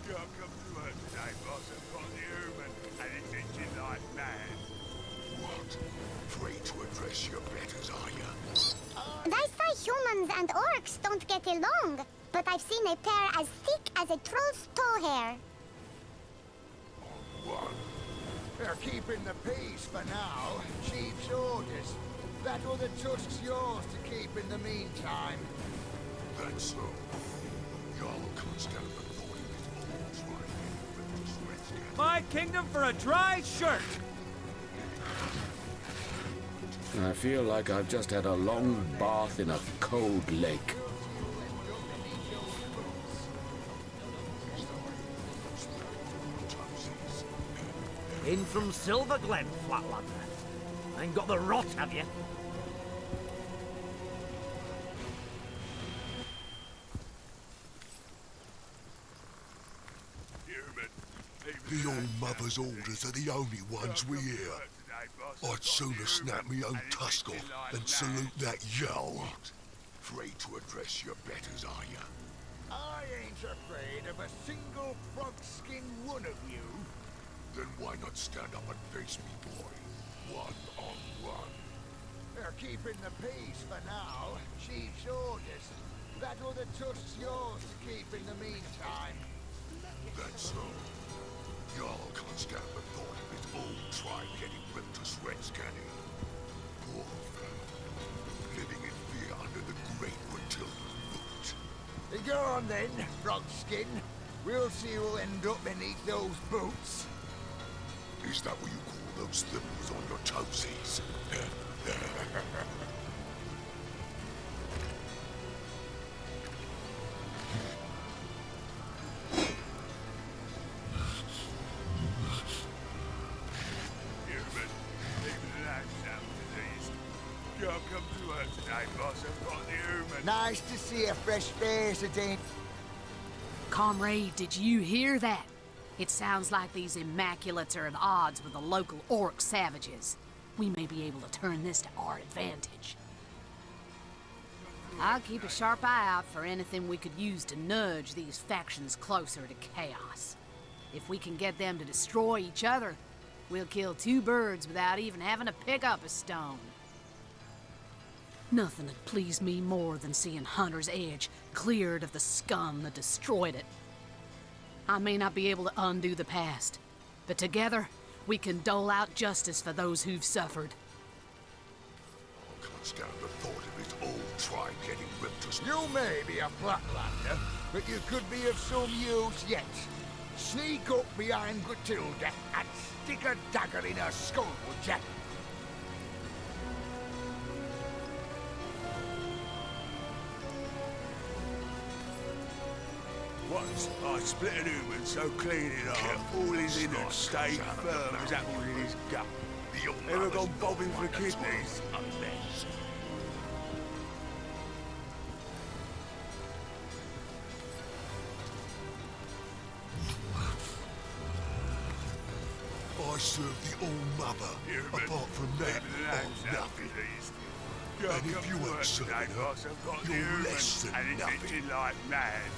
You'll come to her today, boss, upon the human, and it's itching like mad. What? Free to address your betters, are you? They say humans and orcs don't get along, but I've seen a pair as thick as a troll's toe hair. One. They're keeping the peace for now. Chief's orders. That other tusk's yours to keep in the meantime. That's so. Y'all can't stand the thought of his old tribe getting ripped to shreds, can he? My kingdom for a dry shirt! I feel like I've just had a long bath in a cold lake. In from Silver Glen, Flatlander. Ain't got the rot, have you? The old mother's orders are the only ones we hear. I'd sooner snap me own tusk off than salute that yowl. Free to address your betters, are you? I ain't afraid of a single frog-skinned one of you. Then why not stand up and face me, boy? One on one. They're keeping the peace for now. Chief's orders. That other tusk's yours to keep in the meantime. That's so. Y'all can't stand the thought of his old tribe getting ripped to shreds, can he? Poor fellow. Living in fear under the great Matilda's boot. Go on then, Frogskin. We'll see who'll end up beneath those boots. Is that what you call those thimbles on your toesies? Nice to see a fresh face again. Comrade, did you hear that? It sounds like these Immaculates are at odds with the local orc savages. We may be able to turn this to our advantage. I'll keep a sharp eye out for anything we could use to nudge these factions closer to chaos. If we can get them to destroy each other, we'll kill two birds without even having to pick up a stone. Nothing would please me more than seeing Hunter's Edge cleared of the scum that destroyed it. I may not be able to undo the past, but together, we can dole out justice for those who've suffered. can't stand the thought of his old tribe getting ripped to... You may be a flatlander, but you could be of some use yet. Sneak up behind Gratilda and stick a dagger in her skull, would ya? Once I split an human so clean in half, all his innards stayed firm as apples in his gut. Ever gone bobbing for kidneys? I serve the All-Mother, apart from that, I'm nothing. And if you ain't serving her, you're less than nothing. Like mad.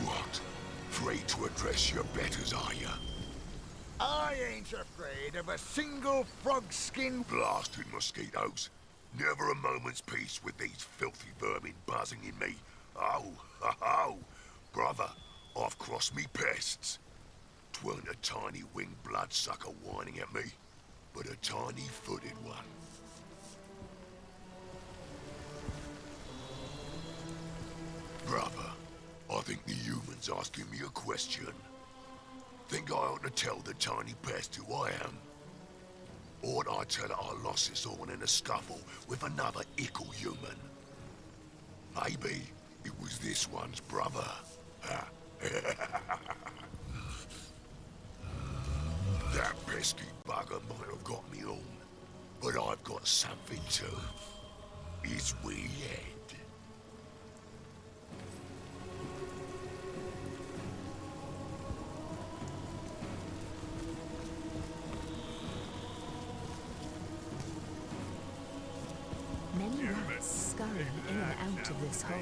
What? Afraid to address your betters, are you? I ain't afraid of a single frog-skin... Blasted mosquitoes. Never a moment's peace with these filthy vermin buzzing in me. Oh, ho, ho. Brother, I've crossed me pests. 'Tweren't a tiny winged bloodsucker whining at me, but a tiny footed one. Brother, I think the human's asking me a question. Think I ought to tell the tiny pest who I am? Or ought I tell her I lost this horn in a scuffle with another ickle human? Maybe it was this one's brother. That pesky bugger might have got me on, but I've got something too. His wee head. Many rats scurrying in and out of this hole.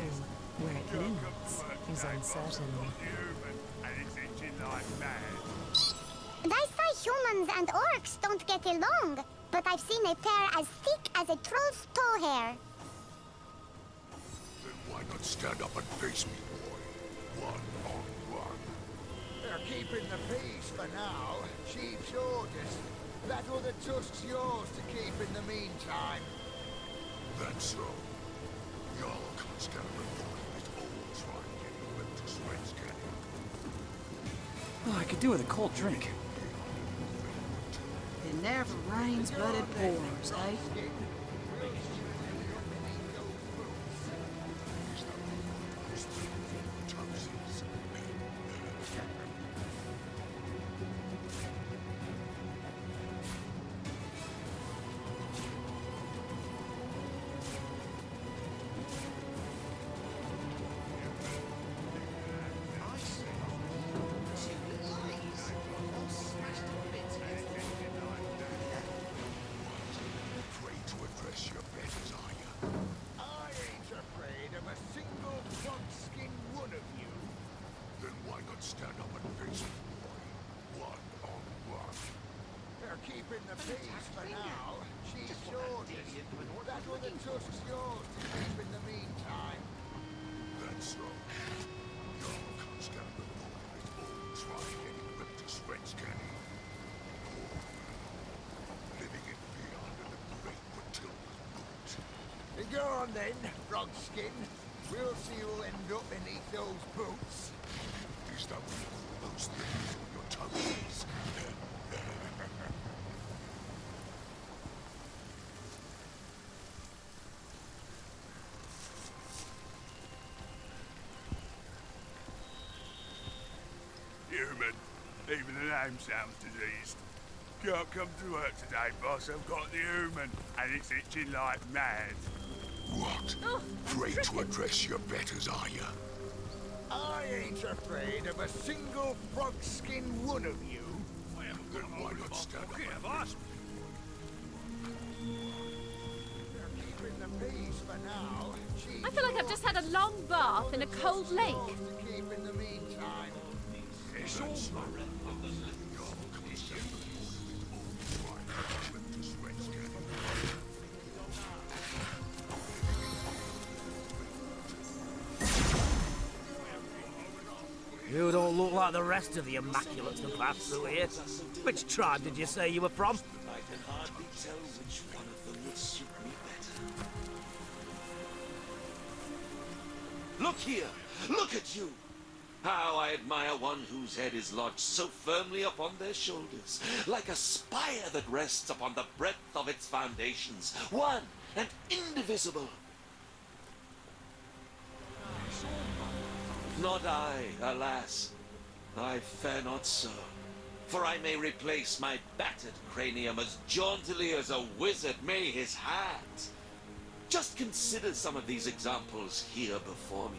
Where it leads is uncertain. They say humans and orcs don't get along, but I've seen a pair as thick as a troll's toe hair. Then why not stand up and face me, boy? One on one. They're keeping the peace for now. Chief's orders. That other tusk's yours to keep in the meantime. That's so. Y'all can't stand the thought of his old tribe getting ripped to shreds, can you? Oh, I could do with a cold drink. It never rains but it pours, eh? Stand up and face me, boy. One on one. They're keeping the peace for now. Chief's orders. That other tusk's yours to keep in the meantime. That's so. Y'all can't stand the thought of his old tribe getting ripped to shreds, can he? Living in fear under the great Gratilda's boot. Go on then, Frogskin. We'll see who'll end up beneath those boots. Is that what you call those things on your toes? Human. Even the name sounds diseased. Can't come to work today, boss. I've got the human, and it's itching like mad. What? Afraid to address your betters, are you? I ain't afraid of a single frog-skin one of you. Then why not stand up and face me? They're keeping the peace for now. I feel like I've just had a long bath in a cold lake. To keep in the meantime. It's all y'all can't stand the thought of his old tribe getting ripped to shreds, can You don't look look like the rest of the Immaculates that passed through here. Which tribe did you say you were from? I can hardly tell which one of them would suit me better. Look here! Look at you! How I admire one whose head is lodged so firmly upon their shoulders, like a spire that rests upon the breadth of its foundations, one and indivisible. Not I, alas. I fare not so. For I may replace my battered cranium as jauntily as a wizard may his hat. Just consider some of these examples here before me.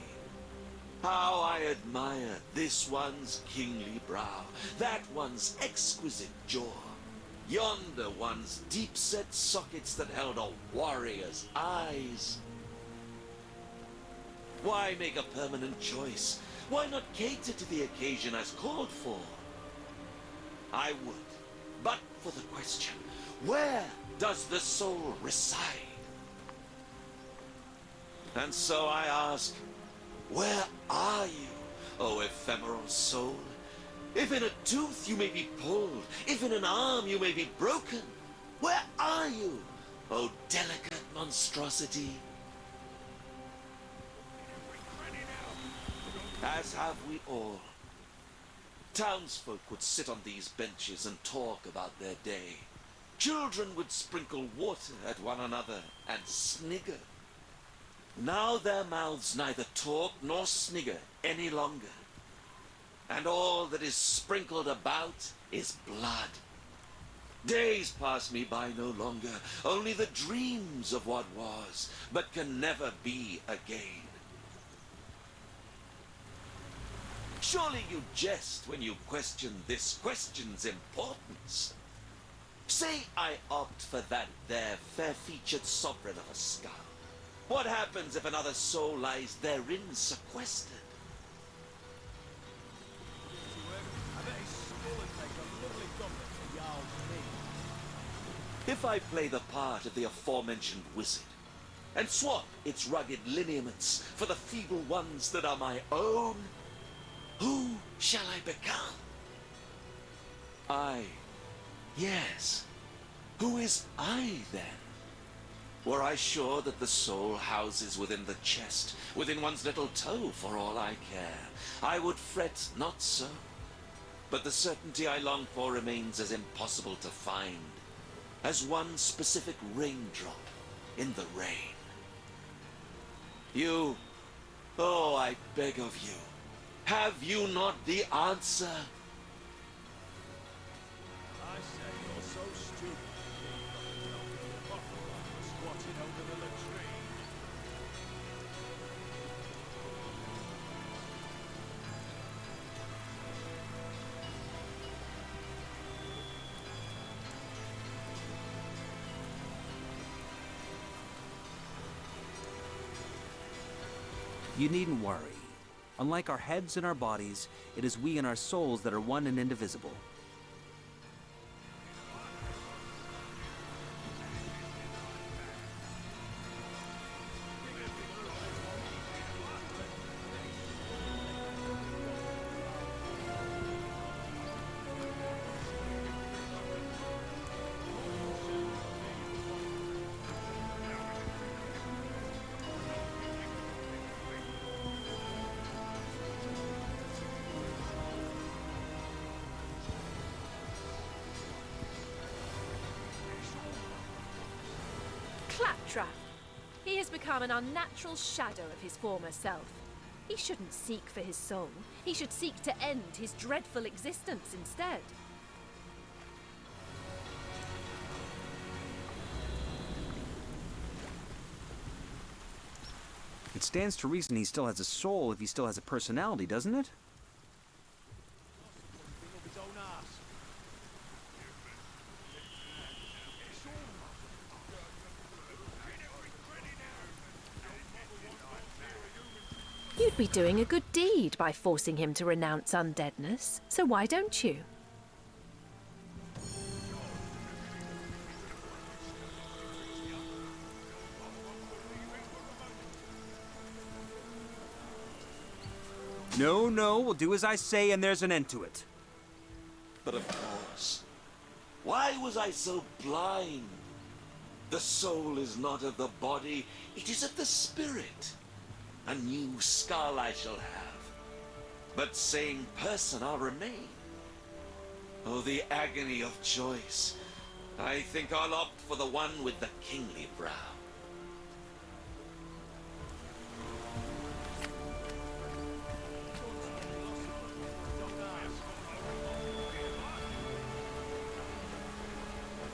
How I admire this one's kingly brow, that one's exquisite jaw, yonder one's deep-set sockets that held a warrior's eyes. Why make a permanent choice? Why not cater to the occasion as called for? I would, but for the question, where does the soul reside? And so I ask, where are you, O ephemeral soul? If in a tooth you may be pulled, if in an arm you may be broken, where are you, O delicate monstrosity? As have we all. Townsfolk would sit on these benches and talk about their day. Children would sprinkle water at one another and snigger. Now their mouths neither talk nor snigger any longer. And all that is sprinkled about is blood. Days pass me by no longer, only the dreams of what was, but can never be again. Surely you jest when you question this question's importance. Say I opt for that there fair-featured sovereign of a skull. What happens if another soul lies therein sequestered? If I play the part of the aforementioned wizard, and swap its rugged lineaments for the feeble ones that are my own, who shall I become? I, yes. Who is I then? Were I sure that the soul houses within the chest, within one's little toe for all I care, I would fret not so. But the certainty I long for remains as impossible to find as one specific raindrop in the rain. You, oh, I beg of you, have you not the answer? I say you're so stupid. Squatting over the latrine. You needn't worry. Unlike our heads and our bodies, it is we and our souls that are one and indivisible. Claptrap! He has become an unnatural shadow of his former self. He shouldn't seek for his soul. He should seek to end his dreadful existence instead. It stands to reason he still has a soul if he still has a personality, doesn't it? You'd be doing a good deed by forcing him to renounce undeadness, so why don't you? No, no, we'll do as I say and there's an end to it. But of course, why was I so blind? The soul is not of the body, it is of the spirit. A new skull I shall have, but same person I'll remain. Oh, the agony of choice. I think I'll opt for the one with the kingly brow.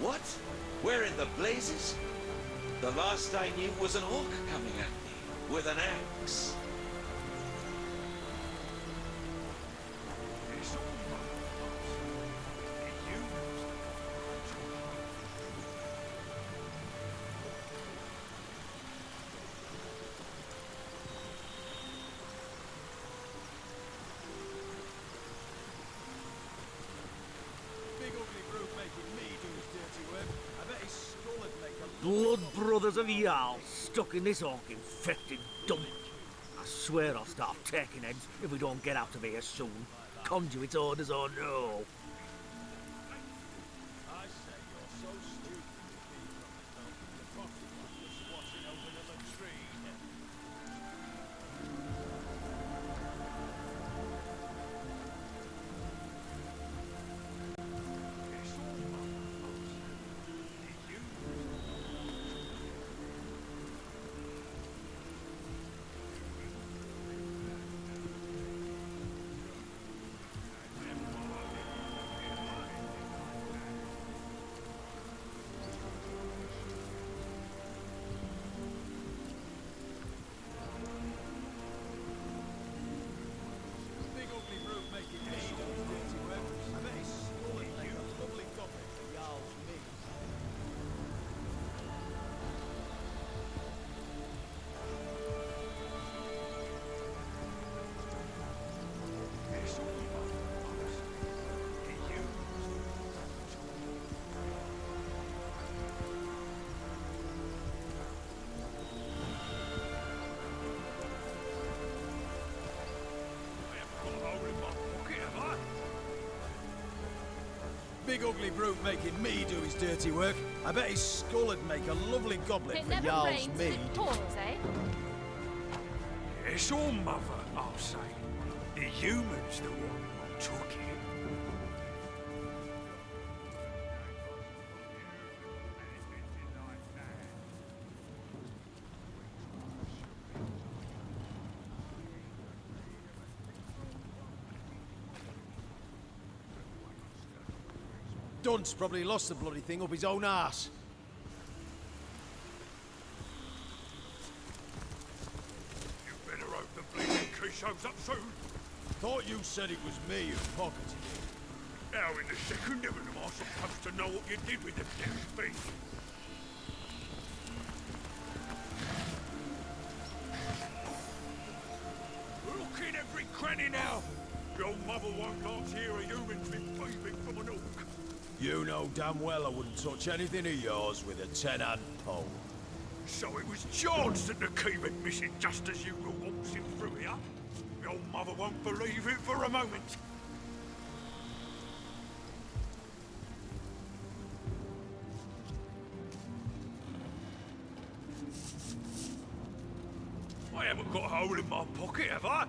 What? Where in the blazes? The last I knew was an orc coming at me with an axe. Blood brothers of Jarl stuck in this orc-infected dump. I swear I'll start taking heads if we don't get out of here soon. Conduit orders or no. Big ugly brute making me do his dirty work. I bet his skull would make a lovely goblet for Jarl's mead. It's all mother, I'll say. The human's the one who took it. Dunce probably lost the bloody thing up his own arse. You better hope the bleeding key shows up soon. Thought you said it was me who pocketed it. How in the second heaven am I supposed to know what you did with the damn thing? Look in every cranny now. Your mother won't like to hear a human's been thieving from an orc. You know damn well I wouldn't touch anything of yours with a 10-hand pole. So it was George that the key went missing just as you were waltzing through here? Your mother won't believe it for a moment. I haven't got a hole in my pocket, have I?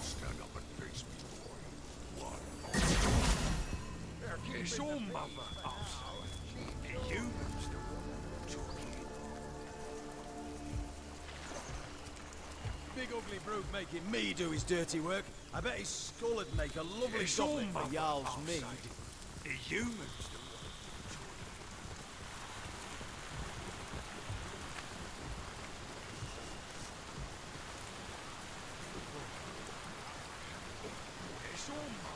Stand up and face me, boy. One. It's all mother, I'll say. The human's the one who took it. Big ugly brute making me do his dirty work. I bet his skull would make a lovely goblet for Jarl's mead. The human's the one who took it. It's all mother.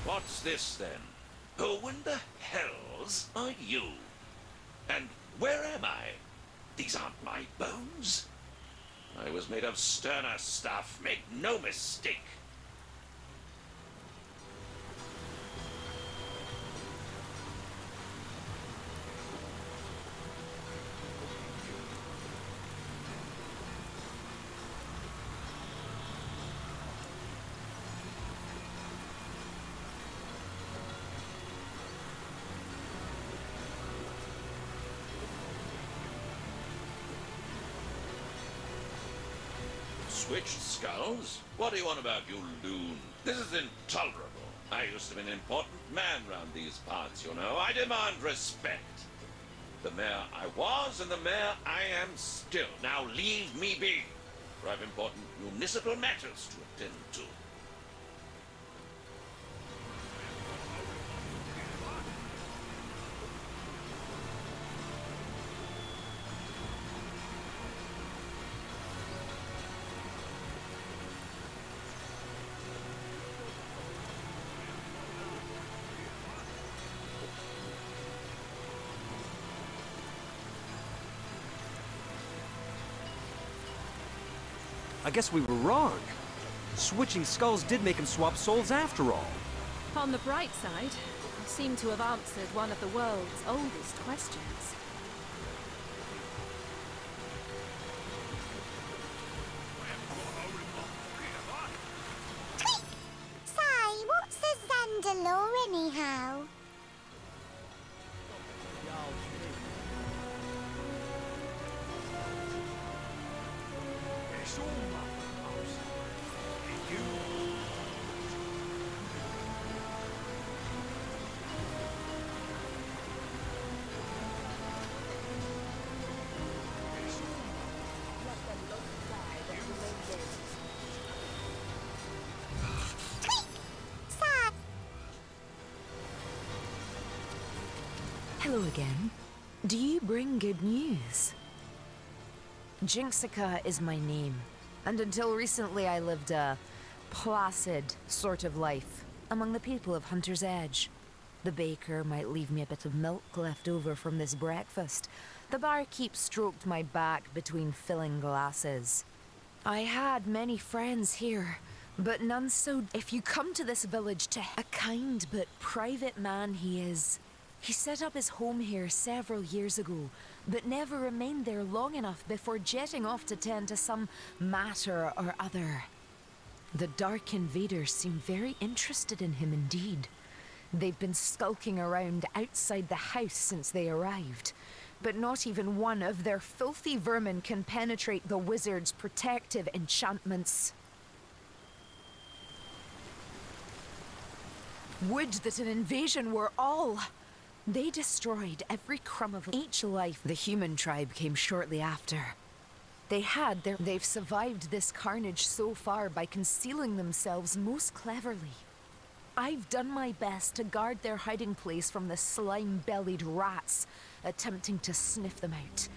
What's this then? Who in the hells are you? And where am I? These aren't my bones. I was made of sterner stuff, make no mistake. Switched skulls? What do you want about, you loon? This is intolerable. I used to be an important man round these parts, you know. I demand respect. The mayor I was and the mayor I am still. Now leave me be, for I've important municipal matters to attend to. I guess we were wrong. Switching skulls did make him swap souls after all. On the bright side, I seem to have answered one of the world's oldest questions. Say, what's a Zandalore anyhow? Hello again. Do you bring good news? Jinxica is my name, and until recently I lived a placid sort of life among the people of Hunter's Edge. The baker might leave me a bit of milk left over from this breakfast. The barkeep stroked my back between filling glasses. I had many friends here, but none so... If you come to this village to... A kind but private man he is. He set up his home here several years ago, but never remained there long enough before jetting off to tend to some matter or other. The Dark Invaders seem very interested in him indeed. They've been skulking around outside the house since they arrived, but not even one of their filthy vermin can penetrate the wizard's protective enchantments. Would that an invasion were all! They destroyed every crumb of each life. The human tribe came shortly after. They've survived this carnage so far by concealing themselves most cleverly. I've done my best to guard their hiding place from the slime-bellied rats attempting to sniff them out.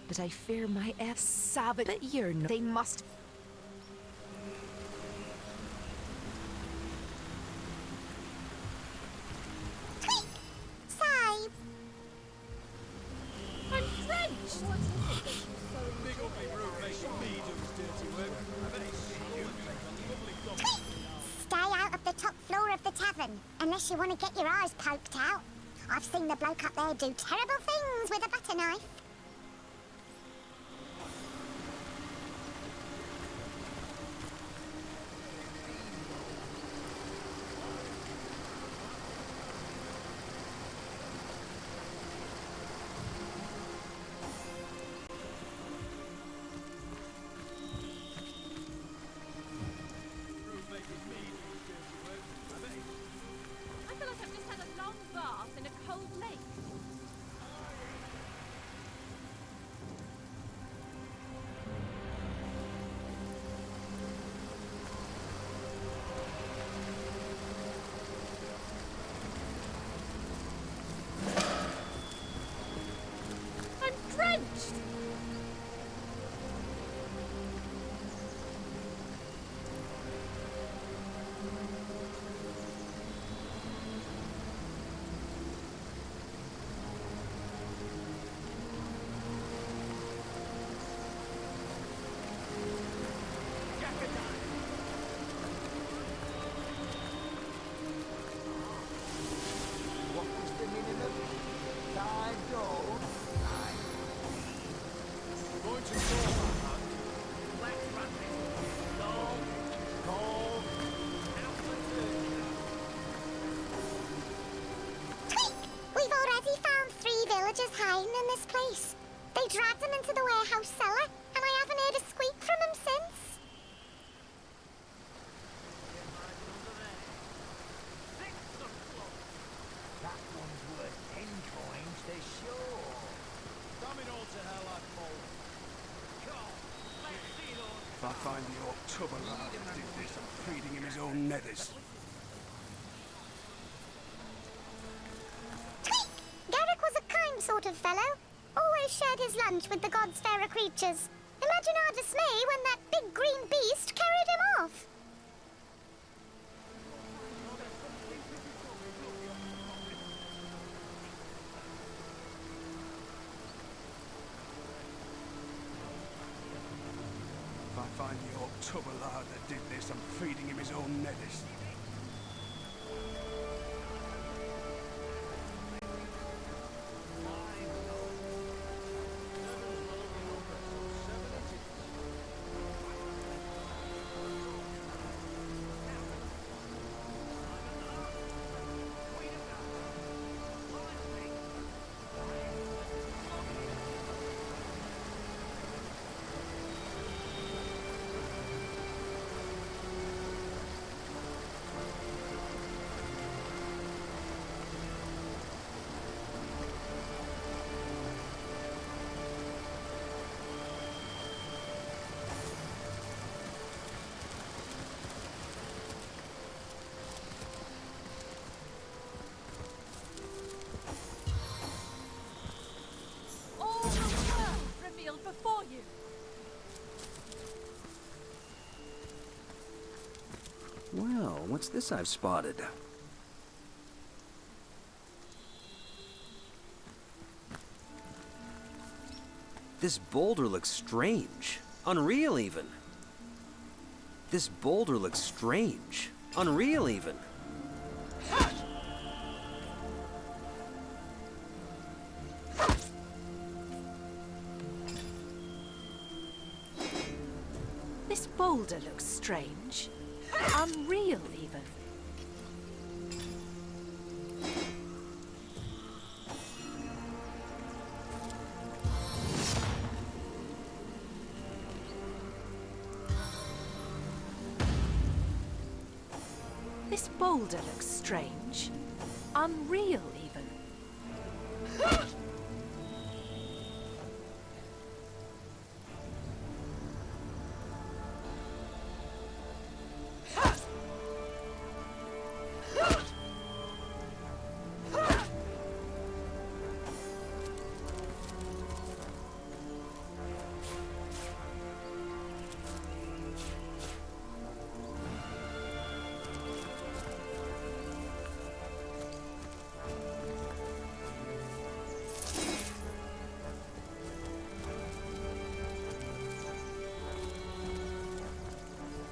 But I fear my savage... But you're not... They must... I'm drenched! Big ugly brute making me do his dirty work. I bet he's lovely. Stay out of the top floor of the tavern, unless you want to get your eyes poked out. I've seen the bloke up there do terrible things with a butter knife. I feel like I've just had a long bath in a cold lake. I'm drenched! What was the minimum? 5 gold? Going to saw my hand. Let's run this. Gold. Gold. Out the We've already found 3 villagers hiding in this place. They dragged them into the warehouse cellar, and I haven't heard a squeak from them since. If I find the orc tubber lad that did this, I'm feeding him his own nethers. Garrick was a kind sort of fellow. Always shared his lunch with the gods' fairer creatures. Imagine our dismay when that big green beast carried him off. If I find the orc tubber lad that did this, I'm feeding him his own nethers. All the world revealed before you. Well, what's this I've spotted? This boulder looks strange. Unreal, even. This boulder looks strange. Unreal, even. This boulder looks strange. Unreal, even. This boulder looks strange. Unreal, even.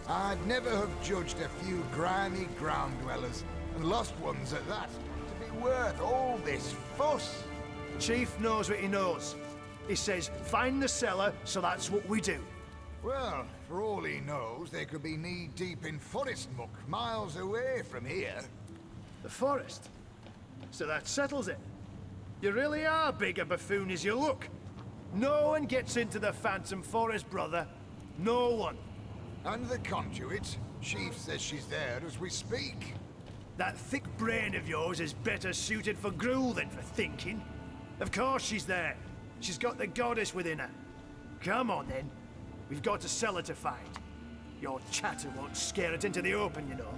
I'd never have judged a few grimy ground dwellers, and lost ones at that, to be worth all this fuss. Chief knows what he knows. He says, find the cellar, so that's what we do. Well, for all he knows, they could be knee-deep in forest muck, miles away from here. The forest? So that settles it. You really are big a buffoon as you look. No one gets into the Phantom Forest, brother. No one. And the conduit? Chief says she's there as we speak. That thick brain of yours is better suited for gruel than for thinking. Of course she's there. She's got the goddess within her. Come on, then. We've got a cellar to find. Your chatter won't scare it into the open, you know.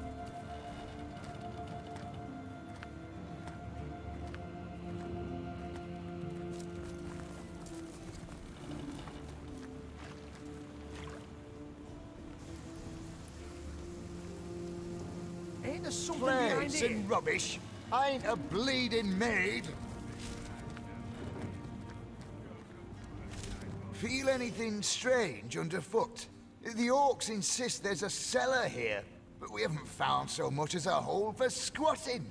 Ain't there something behind here? And rubbish. I ain't a bleeding maid. Feel anything strange underfoot? The orcs insist there's a cellar here, but we haven't found so much as a hole for squatting.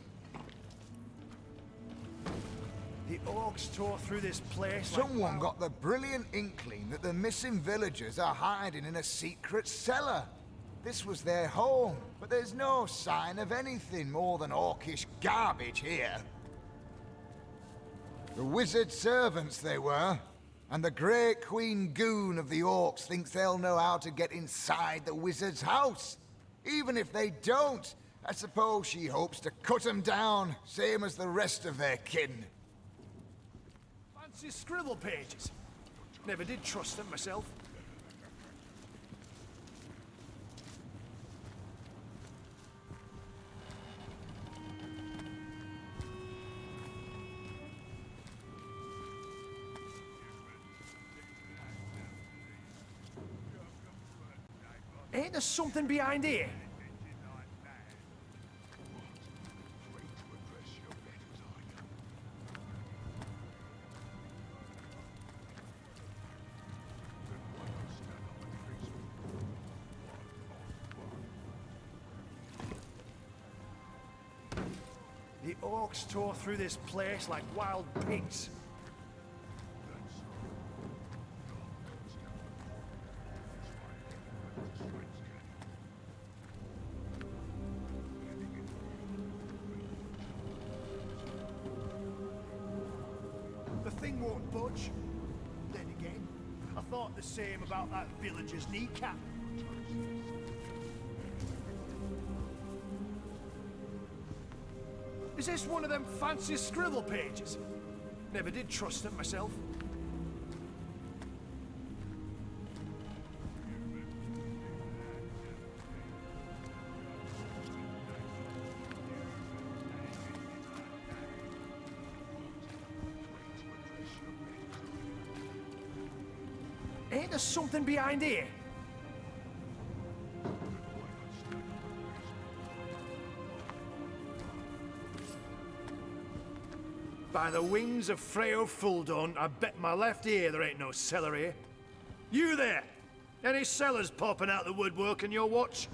The orcs tore through this place. Someone got the brilliant inkling that the missing villagers are hiding in a secret cellar. This was their home, but there's no sign of anything more than orcish garbage here. The wizard servants they were, and the great queen goon of the orcs thinks they'll know how to get inside the wizard's house. Even if they don't, I suppose she hopes to cut them down, same as the rest of their kin. Fancy scribble pages. Never did trust them myself. Ain't there something behind here? The orcs tore through this place like wild pigs. The thing won't budge. Then again, I thought the same about that villager's kneecap. Is this one of them fancy scribble pages? Never did trust it myself. Ain't there something behind here? By the wings of Freo Fuldon, I bet my left ear there ain't no cellar here. You there! Any cellars popping out the woodwork in your watch?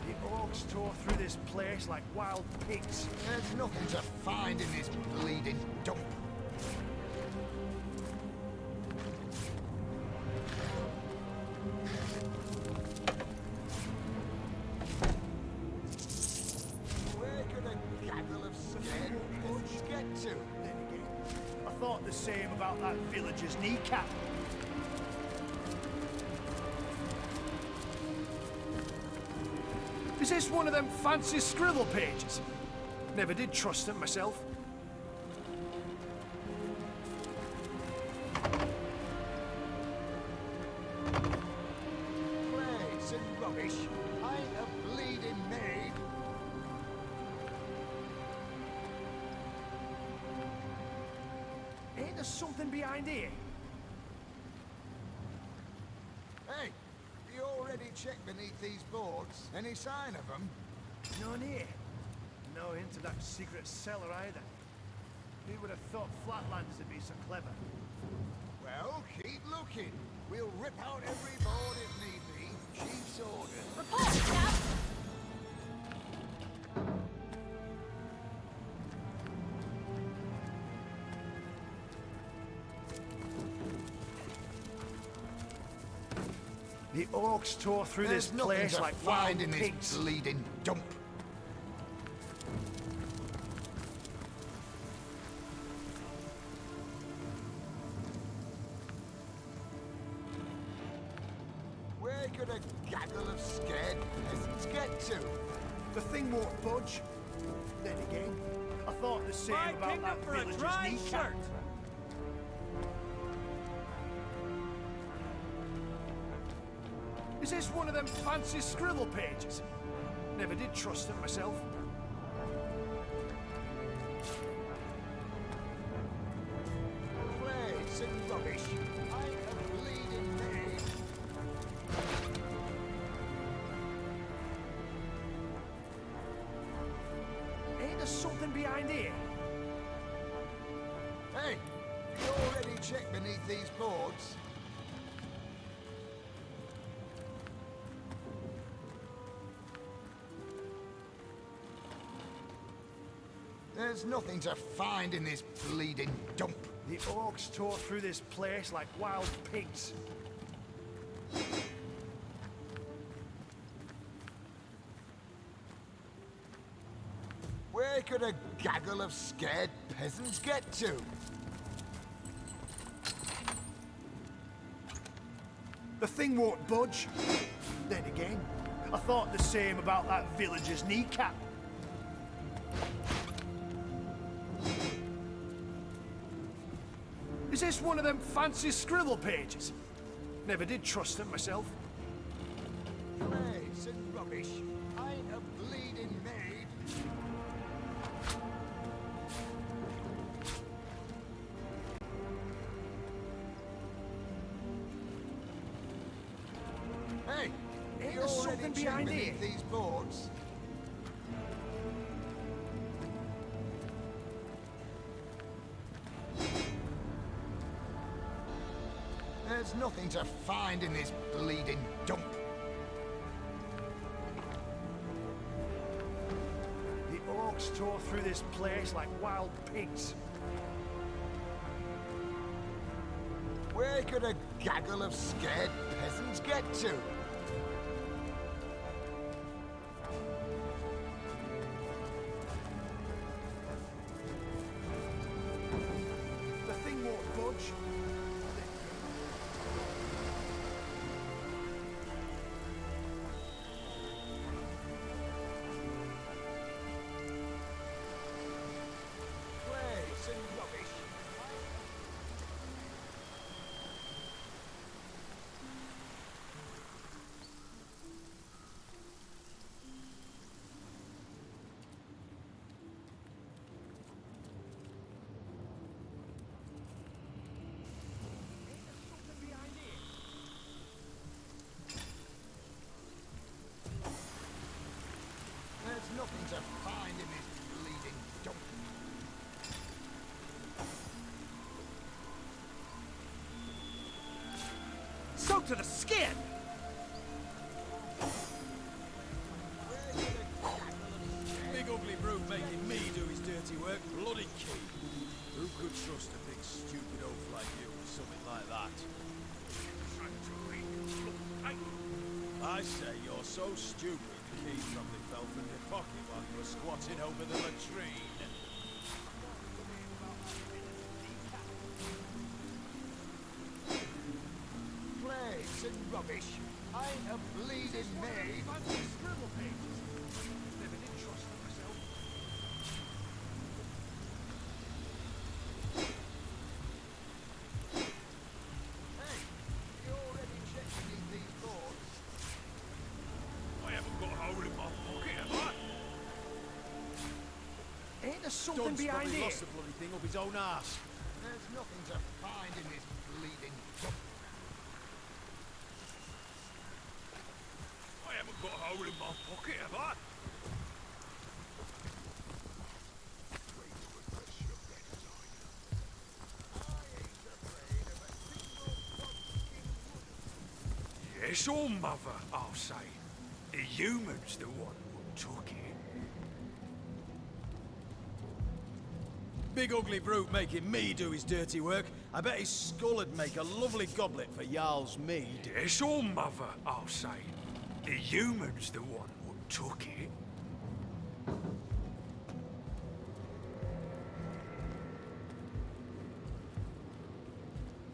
The orcs tore through this place like wild pigs. There's nothing to find in this bleeding dump. The same about that villager's kneecap. Is this one of them fancy scribble pages? Never did trust it myself. Plagues and rubbish. I ain't a bleeding maid. Ain't there something behind here? Hey, you already checked beneath these boards? Any sign of them? None here. No hint of that secret cellar either. Who would have thought Flatlanders would be so clever? Well, keep looking. We'll rip out every board if need be. Chief's orders. Report, Scout! The orcs tore through this place like wild in pigs. This bleeding dump. Where could a gaggle of scared peasants get to? The thing won't budge. Then again, I thought the same about that villager's kneecap. Is this one of them fancy scribble pages? Never did trust it myself. Plagues and rubbish. I ain't a bleeding maid. Ain't there something behind here? Hey, you already checked beneath these boards? There's nothing to find in this bleeding dump. The orcs tore through this place like wild pigs. Where could a gaggle of scared peasants get to? The thing won't budge. Then again, I thought the same about that villager's kneecap. Is this one of them fancy scribble pages? Never did trust it myself. Plagues and rubbish. I ain't a bleeding maid. Hey, Ain't you there already something checked behind beneath here? these boards? There's nothing to find in this bleeding dump. The orcs tore through this place like wild pigs. Where could a gaggle of scared peasants get to? The thing won't budge. Place and rubbish. There's nothing to find in this bleeding dump. Soaked to the skin! Big ugly brute making me do his dirty work. Bloody key. Who could trust a big stupid oaf like you with something like that? I say you're so stupid the key probably fell from your pocket while you were squatting over the latrine. Plagues and rubbish. I ain't a bleeding maid. Hey, you already checked beneath these boards? I haven't got a hole in my pocket, have I? Ain't there something Dunn's behind probably here? lost the bloody thing up his own arse. There's nothing to find in this bleeding dump. I haven't got a hole in my pocket, have I? Yes, or mother, I'll say. The human's the one who took it. Big ugly brute making me do his dirty work. I bet his skull would make a lovely goblet for Jarl's mead. Yes, or mother, I'll say. The human's the one who took it.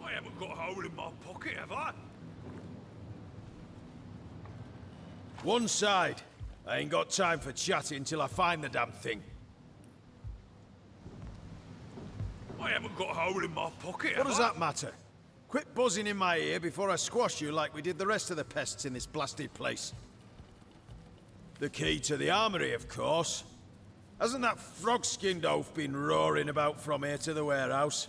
I haven't got a hole in my pocket, have I? One side. I ain't got time for chatting till I find the damn thing. I haven't got a hole in my pocket, What have does I? that matter? Quit buzzing in my ear before I squash you like we did the rest of the pests in this blasted place. The key to the armory, of course. Hasn't that frog-skinned oaf been roaring about from here to the warehouse?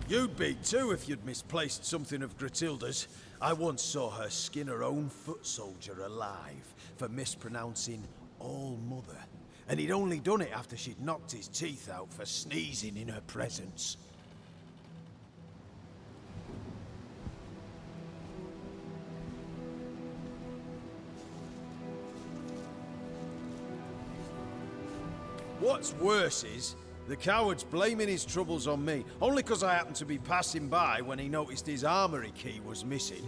You'd be too if you'd misplaced something of Gratilda's. I once saw her skin her own foot soldier alive for mispronouncing All Mother. And he'd only done it after she'd knocked his teeth out for sneezing in her presence. What's worse is, the coward's blaming his troubles on me, only 'cause I happened to be passing by when he noticed his armory key was missing.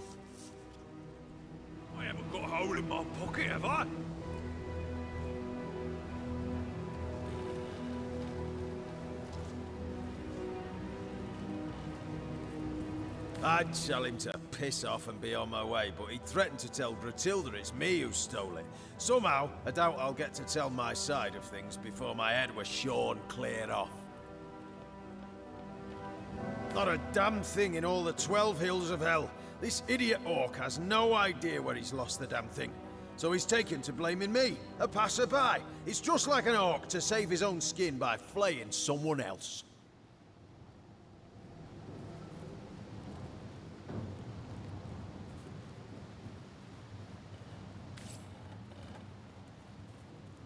I haven't got a hole in my pocket, have I? I'd tell him to piss off and be on my way, but he threatened to tell Gratilda it's me who stole it. Somehow, I doubt I'll get to tell my side of things before my head was shorn clear off. Not a damn thing in all the 12 hills of hell. This idiot orc has no idea where he's lost the damn thing. So he's taken to blaming me, a passerby. It's just like an orc to save his own skin by flaying someone else.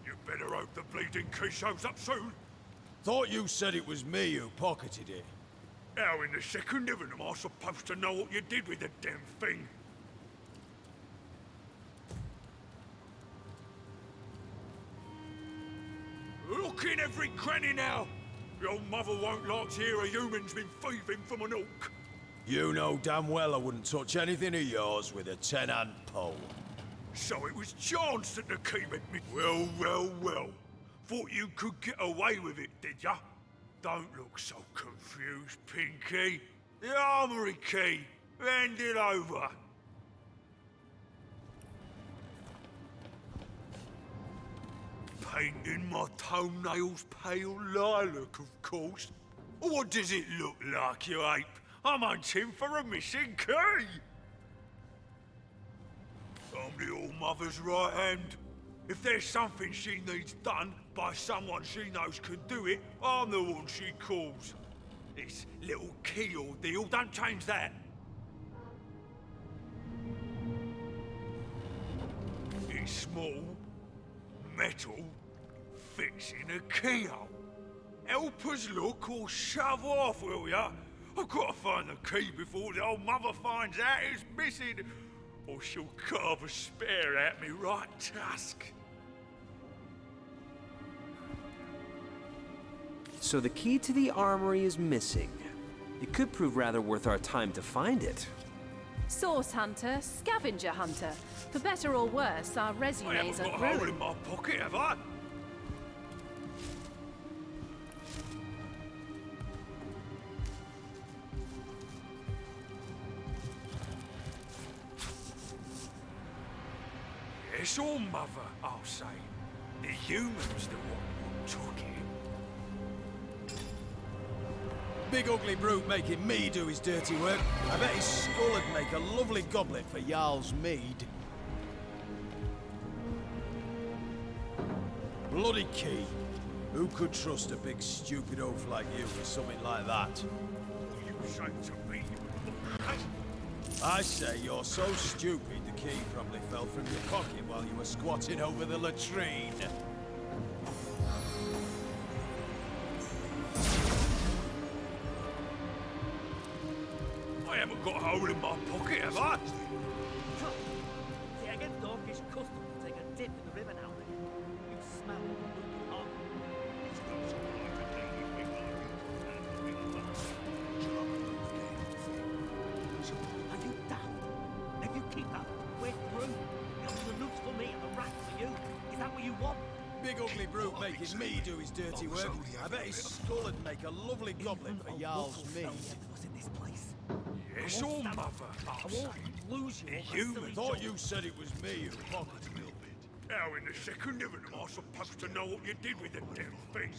You better hope the bleeding key shows up soon. Thought you said it was me who pocketed it. How in the second heaven am I supposed to know what you did with the damn thing? Look in every cranny now! Your mother won't like to hear a human's been thieving from an orc. You know damn well I wouldn't touch anything of yours with a 10-hand pole. So it was chance that the key meant me. Well, well, well. Thought you could get away with it, did ya? Don't look so confused, Pinky. The armory key. Hand it over. Painting my toenails pale lilac, of course. What does it look like, you ape? I'm hunting for a missing key. I'm the All-Mother's right hand. If there's something she needs done by someone she knows can do it, I'm the one she calls. This little key ordeal, don't change that. It's small, metal, fits in a keyhole. Help us look or shove off, will ya? I've got to find the key before the old mother finds out it's missing, or she'll carve a spear at me right tusk. So the key to the armory is missing. It could prove rather worth our time to find it. Source hunter, scavenger hunter. For better or worse, our resumes I are haven't got a hole growing. in my pocket, have I? Yes, all mother, I'll say. The human's the one who took it. Big ugly brute making me do his dirty work. I bet his skull would make a lovely goblet for Jarl's mead. Bloody key. Who could trust a big stupid oaf like you with something like that? You say to me, I say you're so stupid the key probably fell from your pocket while you were squatting over the latrine. I haven't got a hole in my pocket, have I? See, against Orcish custom to take a dip in the river now and then. You smell it hot. Are you daft? If you keep that way through, you'll the loose for me and the rat for you. Is that what you want? Big ugly brute making me do his dirty work. I bet his skull would make a lovely goblet for Jarl's mead. Was in this place. Yes, all mother, I'll say. Lose you. The human. Thought you said it was me who pocketed it. How in the second heaven am I supposed to know what you did with the damn thing?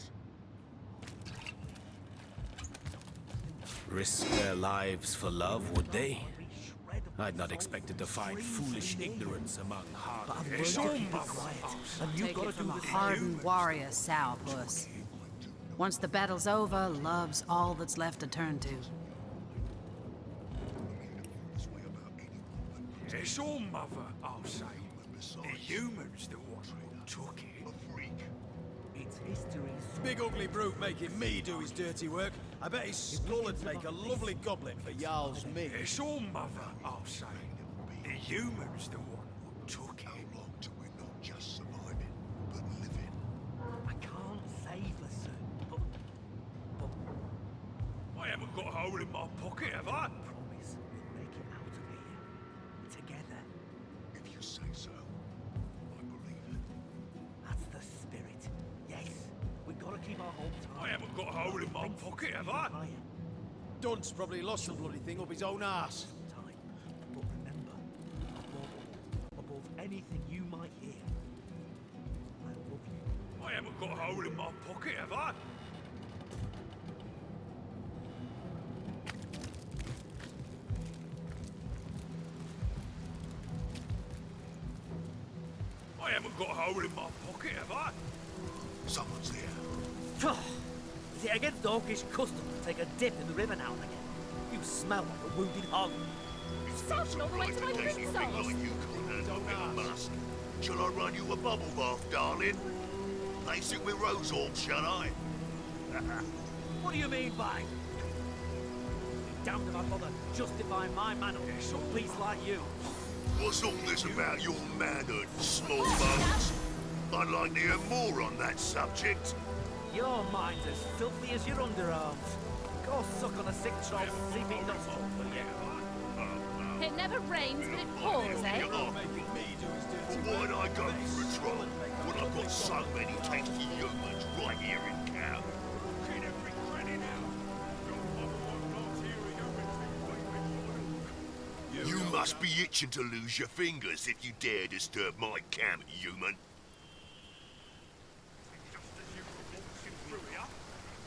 Risk their lives for love, would they? I'd not expected to find foolish ignorance among hard. Yes, all mother, And you've got to from a hardened warrior, Sourpuss. Once the battle's over, love's all that's left to turn to. Yes, all mother, I'll say. The human's the one who took it. It's history's Big ugly brute making me do his dirty work. I bet his skull would make a lovely goblet for Jarl's mead. Yes, all mother, I'll say. The human's the one who took it. How long till we're not just surviving, but living? I can't say for certain, but I haven't got a hole in my pocket, have I? promise we'll make it out of here. Together. If you say so, I believe it. That's the spirit. Yes. We've got to keep our hopes high. I haven't got a hole in my pocket, have I? Dunce probably lost the bloody thing up his own arse. Time. But remember, above anything you might hear, I love you. I haven't got a hole in my pocket, have I? I haven't got a hole in my pocket, have I? Someone's there. Is it against orcish custom to take a dip in the river now and again? You smell like a wounded hog. Shouting all the way to my Daisy prince thing like you can't handle with a musk. Shall I run you a bubble bath, darling? Lace it with rose oil, shall I? What do you mean by? Damned if I bother justifying my manner to a beast like you. What's all this about your manhood, small bones? I'd like to hear more on that subject. Your mind's as filthy as your underarms. Go suck on a sick troll's seepy nostril, will you? It never rains, but it pours, eh? Why'd I go for a troll when I've got so many tasty humans right here in camp? You must be itching to lose your fingers if you dare disturb my camp, human.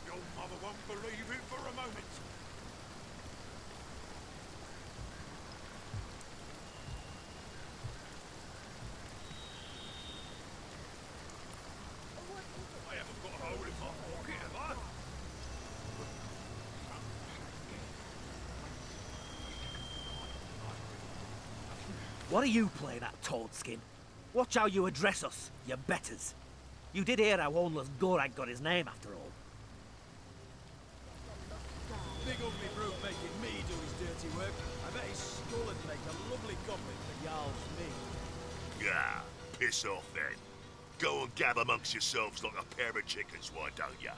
Your mother won't believe it for a moment. I haven't got a hole in my pocket, have I? What are you playing at, Toadskin? Watch how you address us, you betters. You did hear how Oneless Gorag got his name, after all. Big ugly brute making me do his dirty work. I bet his skull would make a lovely coffin for Jarl's meat. Yeah, piss off then. Go and gab amongst yourselves like a pair of chickens, why don't ya?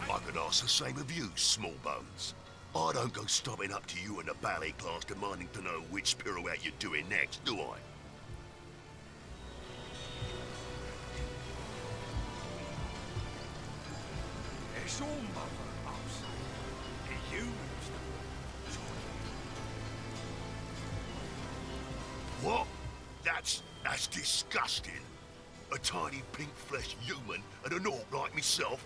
I can ask the same of you, small bones. I don't go stopping up to you in the ballet class demanding to know which pirouette you're doing next, do I? It's all mother, I'm saying. The humans. What? That's disgusting. A tiny pink-fleshed human and an orc like myself?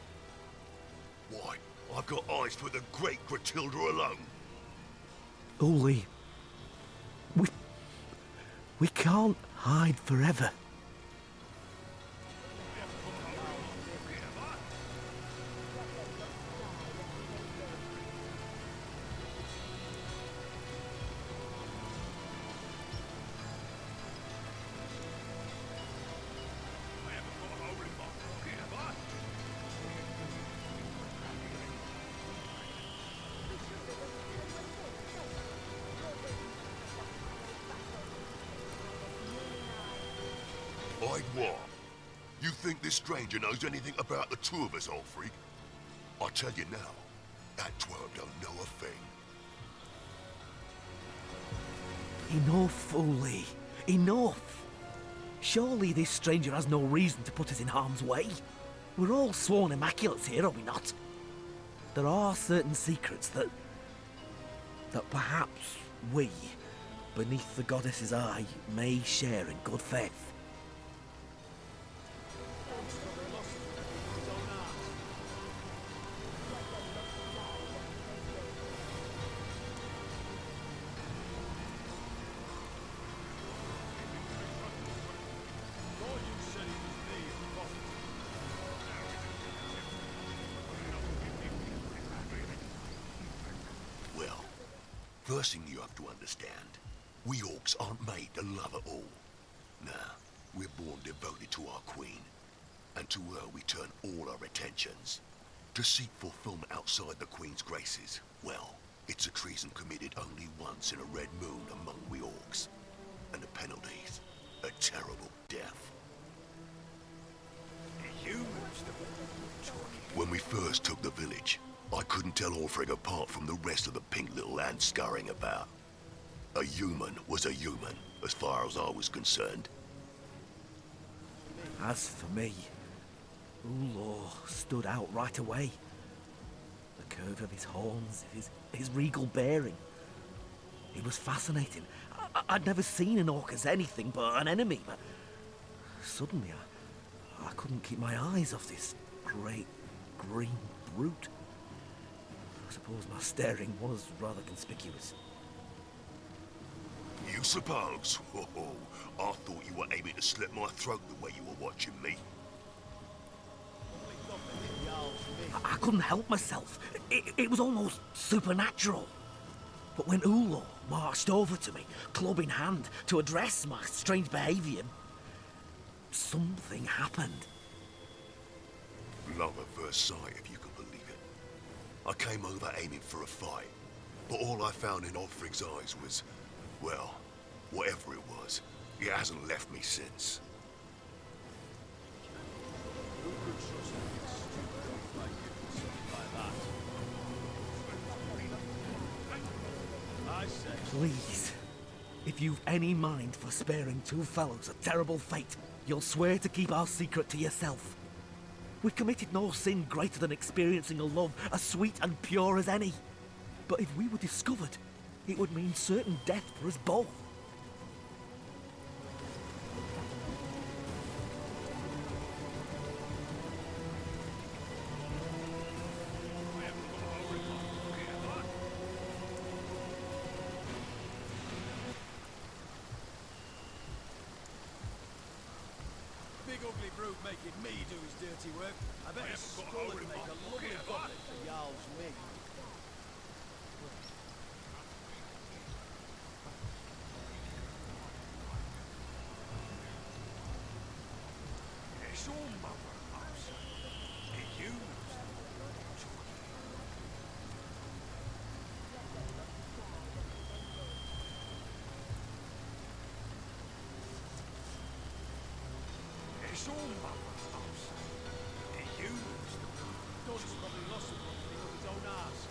Why, I've got eyes for the great Gratilda alone. Uli, we can't hide forever. I'd what? You think this stranger knows anything about the two of us, old freak? I tell you now, that twerp don't know a thing. Enough, Uli. Enough. Surely this stranger has no reason to put us in harm's way. We're all sworn immaculates here, are we not? There are certain secrets that perhaps we, beneath the goddess's eye, may share in good faith. First thing you have to understand, we orcs aren't made to love it all. Nah, we're born devoted to our queen, and to her we turn all our attentions. To seek fulfillment outside the queen's graces, well, it's a treason committed only once in a red moon among we orcs. And the penalties, a terrible death. When we first took the village, I couldn't tell Orfrig apart from the rest of the pink little ants scurrying about. A human was a human, as far as I was concerned. As for me, Ulor stood out right away. The curve of his horns, his regal bearing. He was fascinating. I'd never seen an orc as anything but an enemy, but suddenly I couldn't keep my eyes off this great green brute. I suppose my staring was rather conspicuous. You suppose? Oh, I thought you were aiming to slit my throat the way you were watching me. I couldn't help myself. It was almost supernatural. But when Ulo marched over to me, club in hand, to address my strange behaviour, something happened. Love at first sight, if you can believe it. I came over aiming for a fight, but all I found in Othring's eyes was, well, whatever it was, it hasn't left me since. Please, if you've any mind for sparing two fellows a terrible fate, you'll swear to keep our secret to yourself. We've committed no sin greater than experiencing a love as sweet and pure as any. But if we were discovered, it would mean certain death for us both. Big ugly brute making me do his dirty work. I bet his skull would make a lovely goblet for Jarl's me. It's all mother ups. It used. It's all mother ups. It used. Don's probably lost something up his own arse.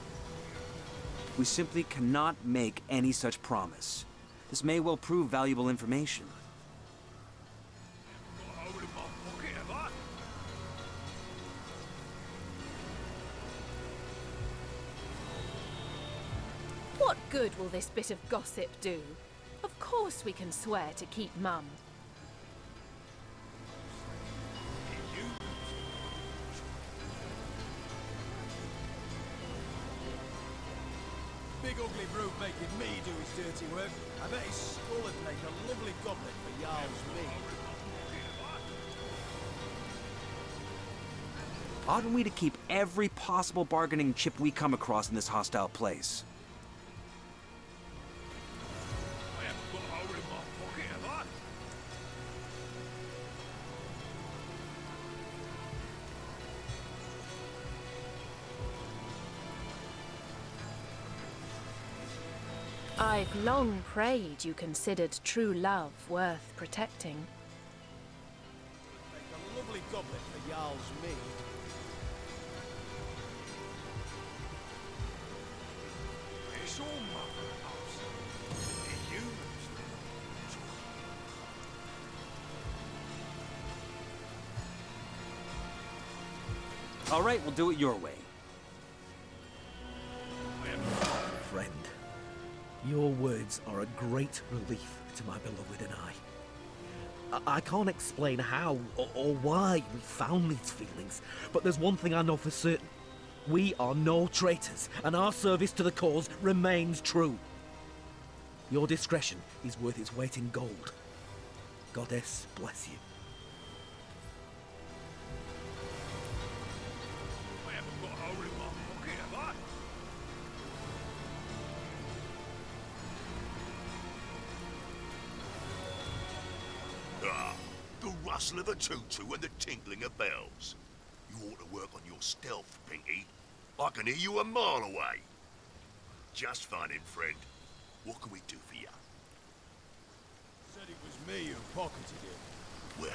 We simply cannot make any such promise. This may well prove valuable information. What good will this bit of gossip do? Of course we can swear to keep Mum. Big ugly brute making me do his dirty work. I bet his skull would make a lovely goblet for Jarl's me. Oughtn't we to keep every possible bargaining chip we come across in this hostile place? I haven't got a hole in my pocket, have I? I've long prayed you considered true love worth protecting. Make a lovely goblet for Jarl's me. It's all mother ups. It used. All right, we'll do it your way. Friend, your words are a great relief to my beloved and I can't explain how or why we found these feelings, but there's one thing I know for certain. We are no traitors, and our service to the cause remains true. Your discretion is worth its weight in gold. Goddess bless you. I haven't got a hole in my pocket, have I? Ah, the rustle of a tutu and the tinkling of bells. You ought to work on your stealth, Pinky. I can hear you a mile away. Just fine, friend. What can we do for you? Said it was me who pocketed it. Well,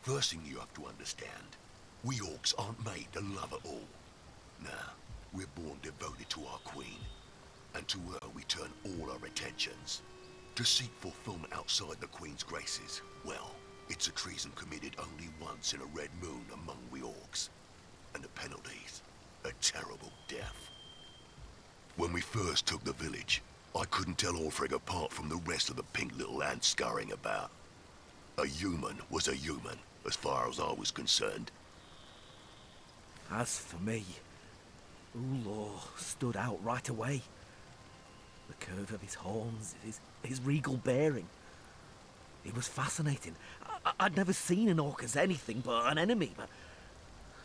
first thing you have to understand, we orcs aren't made to love it all. Nah, we're born devoted to our queen. And to her we turn all our attentions. To seek fulfillment outside the queen's graces, well, it's a treason committed only once in a red moon among we orcs. And the penalties, a terrible death. When we first took the village, I couldn't tell Orfrig apart from the rest of the pink little ants scurrying about. A human was a human, as far as I was concerned. As for me, Ulo stood out right away. The curve of his horns, his regal bearing. He was fascinating. I'd never seen an orc as anything but an enemy, but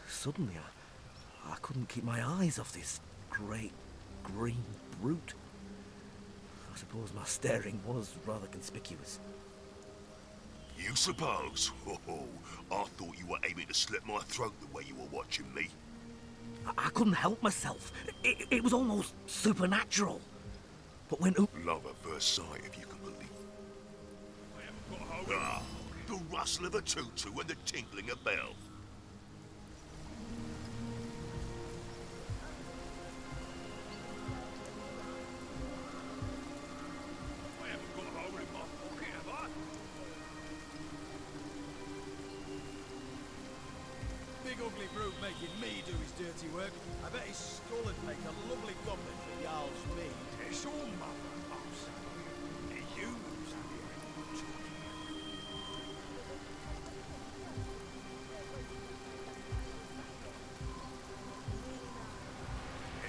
suddenly I couldn't keep my eyes off this great green brute. I suppose my staring was rather conspicuous. You suppose? Oh, I thought you were aiming to slit my throat the way you were watching me. I couldn't help myself. It was almost supernatural. But when... Love at first sight, if you can believe. The rustle of a tutu and the tinkling of bell. Big ugly brute making me do his dirty work. I bet his skull would make a lovely goblet for Jarl's mead. It's all mother, Ups. The humans have you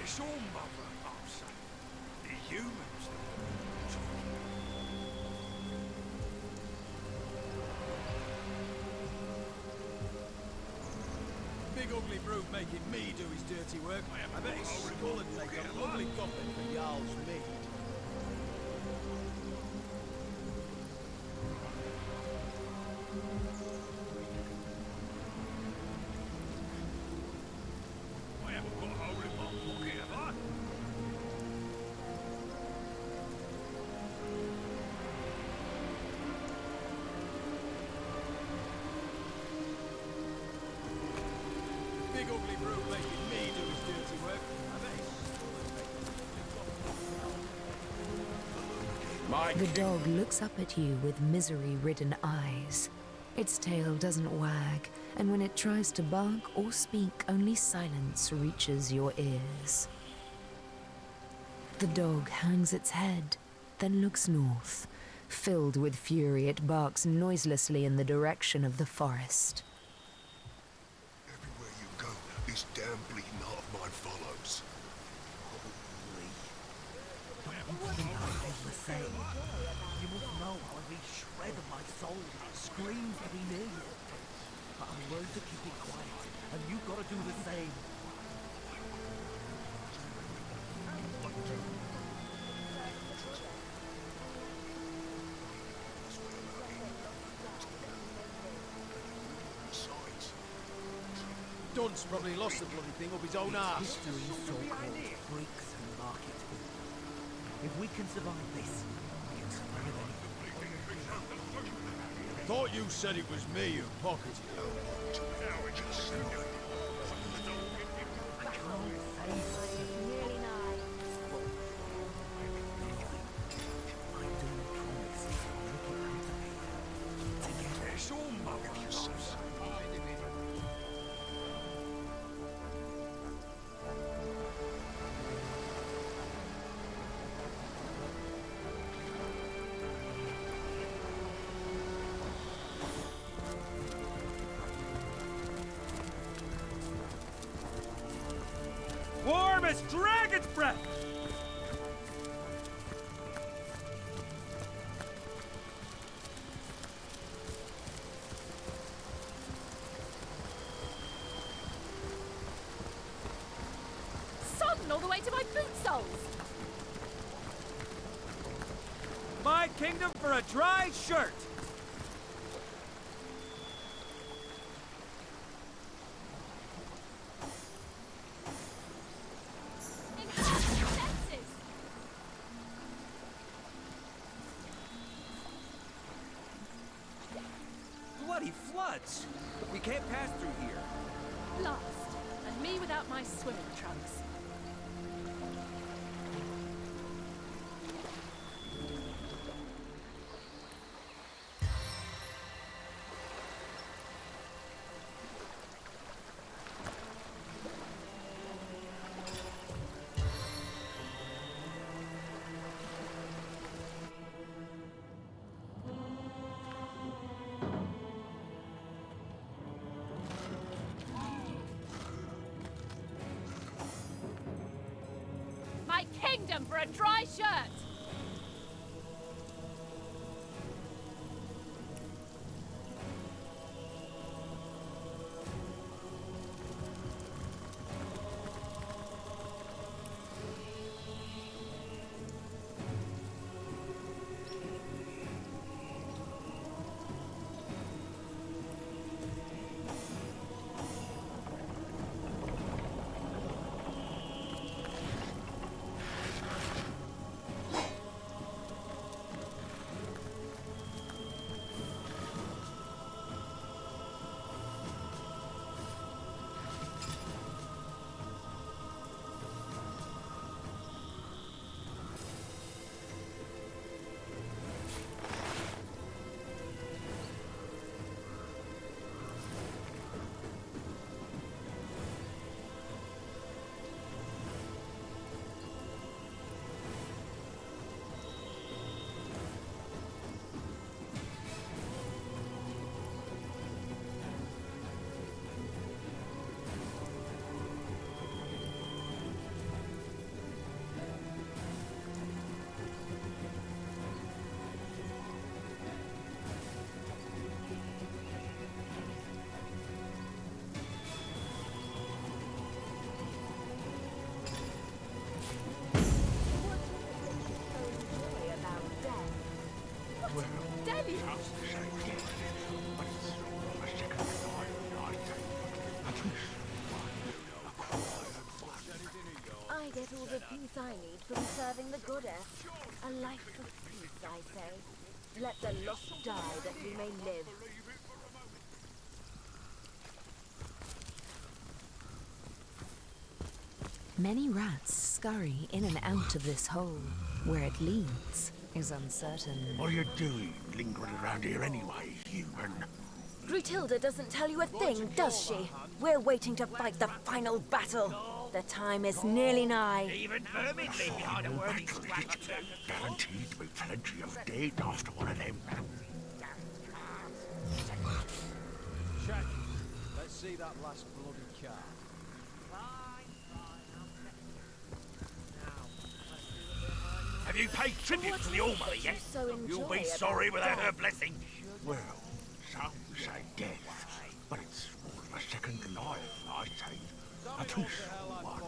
It's all mother, Ups. The humans that are talking. Big ugly brute making me do his dirty work. I bet his skull would make a lovely goblet for Jarl's mead. I haven't got a hole in my pocket, have I? Big ugly brute making me do his dirty work. I bet his skull would make a lovely goblet. The dog looks up at you with misery-ridden eyes. Its tail doesn't wag, and when it tries to bark or speak, only silence reaches your ears. The dog hangs its head, then looks north. Filled with fury, it barks noiselessly in the direction of the forest. Everywhere you go, this damn bleeding heart of mine follows. You must know how every shred of my soul screams to be near you. But I've learned to keep it quiet, and you've got to do the same. Dunce probably lost the bloody thing up his own arse. History's so-called freaks who mark it. If we can survive this, we can survive anything. Thought you said it was me who pocketed you. It's all mother, Ups. Warm as dragon's breath! Sodden all the way to my boot soles! My kingdom for a dry shirt! Bloody floods! We can't pass through here. Blast. And me without my swimming trunks. My kingdom for a dry shirt! peace I need from serving the goddess. A life of peace, I say. Let the lost die that we may live. Many rats scurry in and out of this hole. Where it leads is uncertain. What are you doing, lingering around here anyway, human? Grutilda doesn't tell you a thing, does she? We're waiting to fight the final battle. The time is nearly nigh. Even vermin leave behind a worthy scrap or two. Guaranteed to be plenty of dead after one of them. Check. Let's see that last bloody car. Have you paid tribute to the All-Mother yet? You'll be sorry without her blessing. Well, some say death, but it's more of a second life, I say. A peaceful one,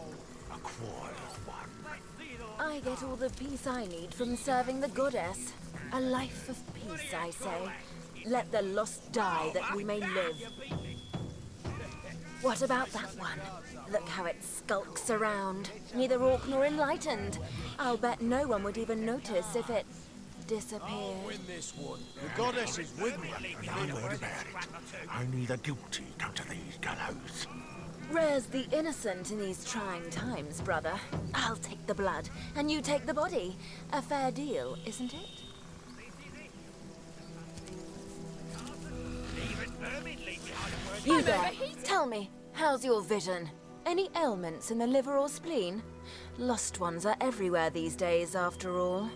a quiet one. I get all the peace I need from serving the goddess. A life of peace, I say. Let the lost die that we may live. What about that one? Look how it skulks around. Neither orc nor enlightened. I'll bet no one would even notice if it disappeared. I'll win this one. The goddess is with me. No word about it. Only the guilty come to these gallows. Rare's the innocent in these trying times, brother. I'll take the blood, and you take the body. A fair deal, isn't it? You there, tell me, how's your vision? Any ailments in the liver or spleen? Lost ones are everywhere these days, after all.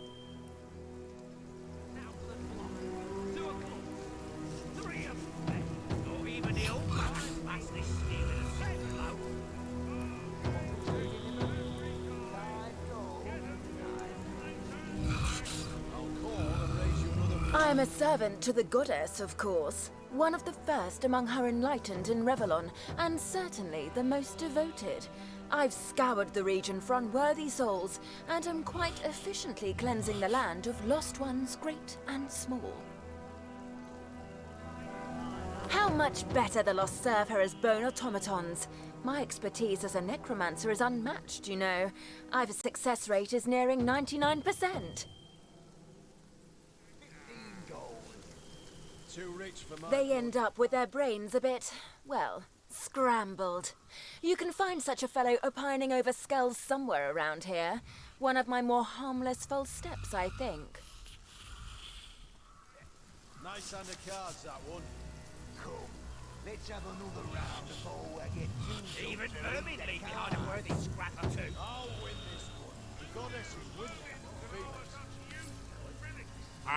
I'm a servant to the goddess, of course. One of the first among her enlightened in Revelon, and certainly the most devoted. I've scoured the region for unworthy souls, and am quite efficiently cleansing the land of lost ones great and small. How much better the lost serve her as bone automatons. My expertise as a necromancer is unmatched, you know. I've a success rate is nearing 99%. Too rich for my They end up with their brains a bit, well, scrambled. You can find such a fellow opining over skulls somewhere around here. One of my more harmless false steps, I think. Nice hand of cards, that one. Come, let's have another round before I get too... Even vermin leave behind a worthy scrap or two. I'll win this one. The goddess is with me.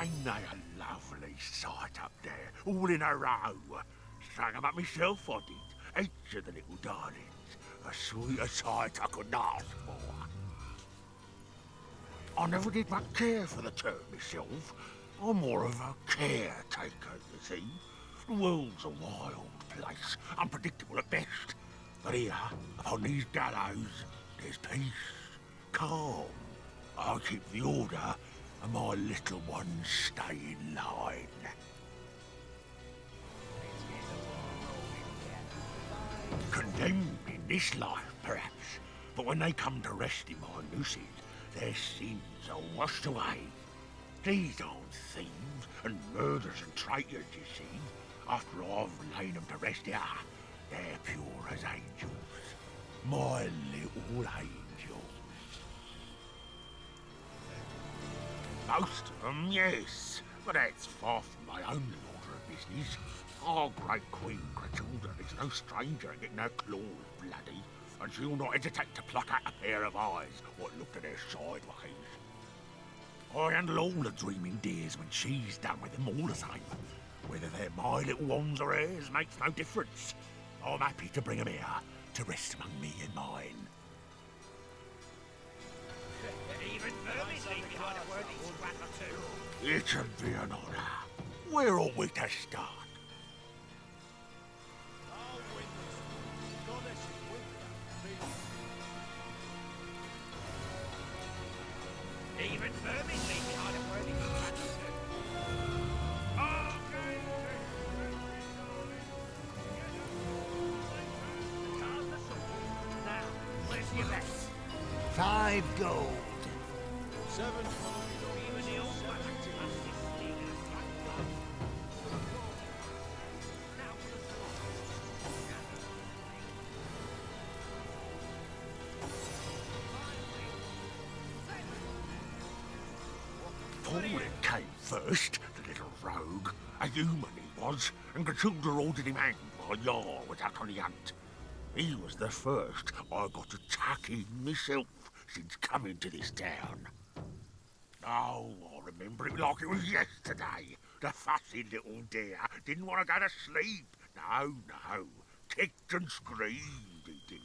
Ain't they a lovely sight up there, all in a row? Strung 'em up myself, I did. Each of the little darlings. A sweeter sight I couldn't ask for. I never did much care for the term myself. I'm more of a caretaker, you see. The world's a wild place, unpredictable at best. But here, upon these gallows, there's peace, calm. I keep the order, and my little ones stay in line. Condemned in this life, perhaps, but when they come to rest in my lucid, their sins are washed away. These aren't thieves and murderers and traitors, you see. After I've laid them to rest here, they're pure as angels. My little angels. Most of them, yes, but that's far from my own order of business. Our great Queen Gratilda is no stranger at getting her claws bloody, and she'll not hesitate to pluck out a pair of eyes what looked at her sideways. I handle all the dreaming dears when she's done with them all the same. Whether they're my little ones or hers makes no difference. I'm happy to bring them here to rest among me and mine. Even vermin leave behind a worthy scrap or two. It should be an honour. Where ought we to start? I'll win this one. The goddess is with me. Even vermin leave behind a worthy scrap or two. Now, where's your best? 5 gold. 7. Paul came first, the little rogue. A human he was, and Gratiilda ordered him hanged while Jarl was out on the hunt. He was the first I got to tuck in myself since coming to this town. Oh, I remember it like it was yesterday. The fussy little dear didn't want to go to sleep. No, no. Kicked and screamed, he did.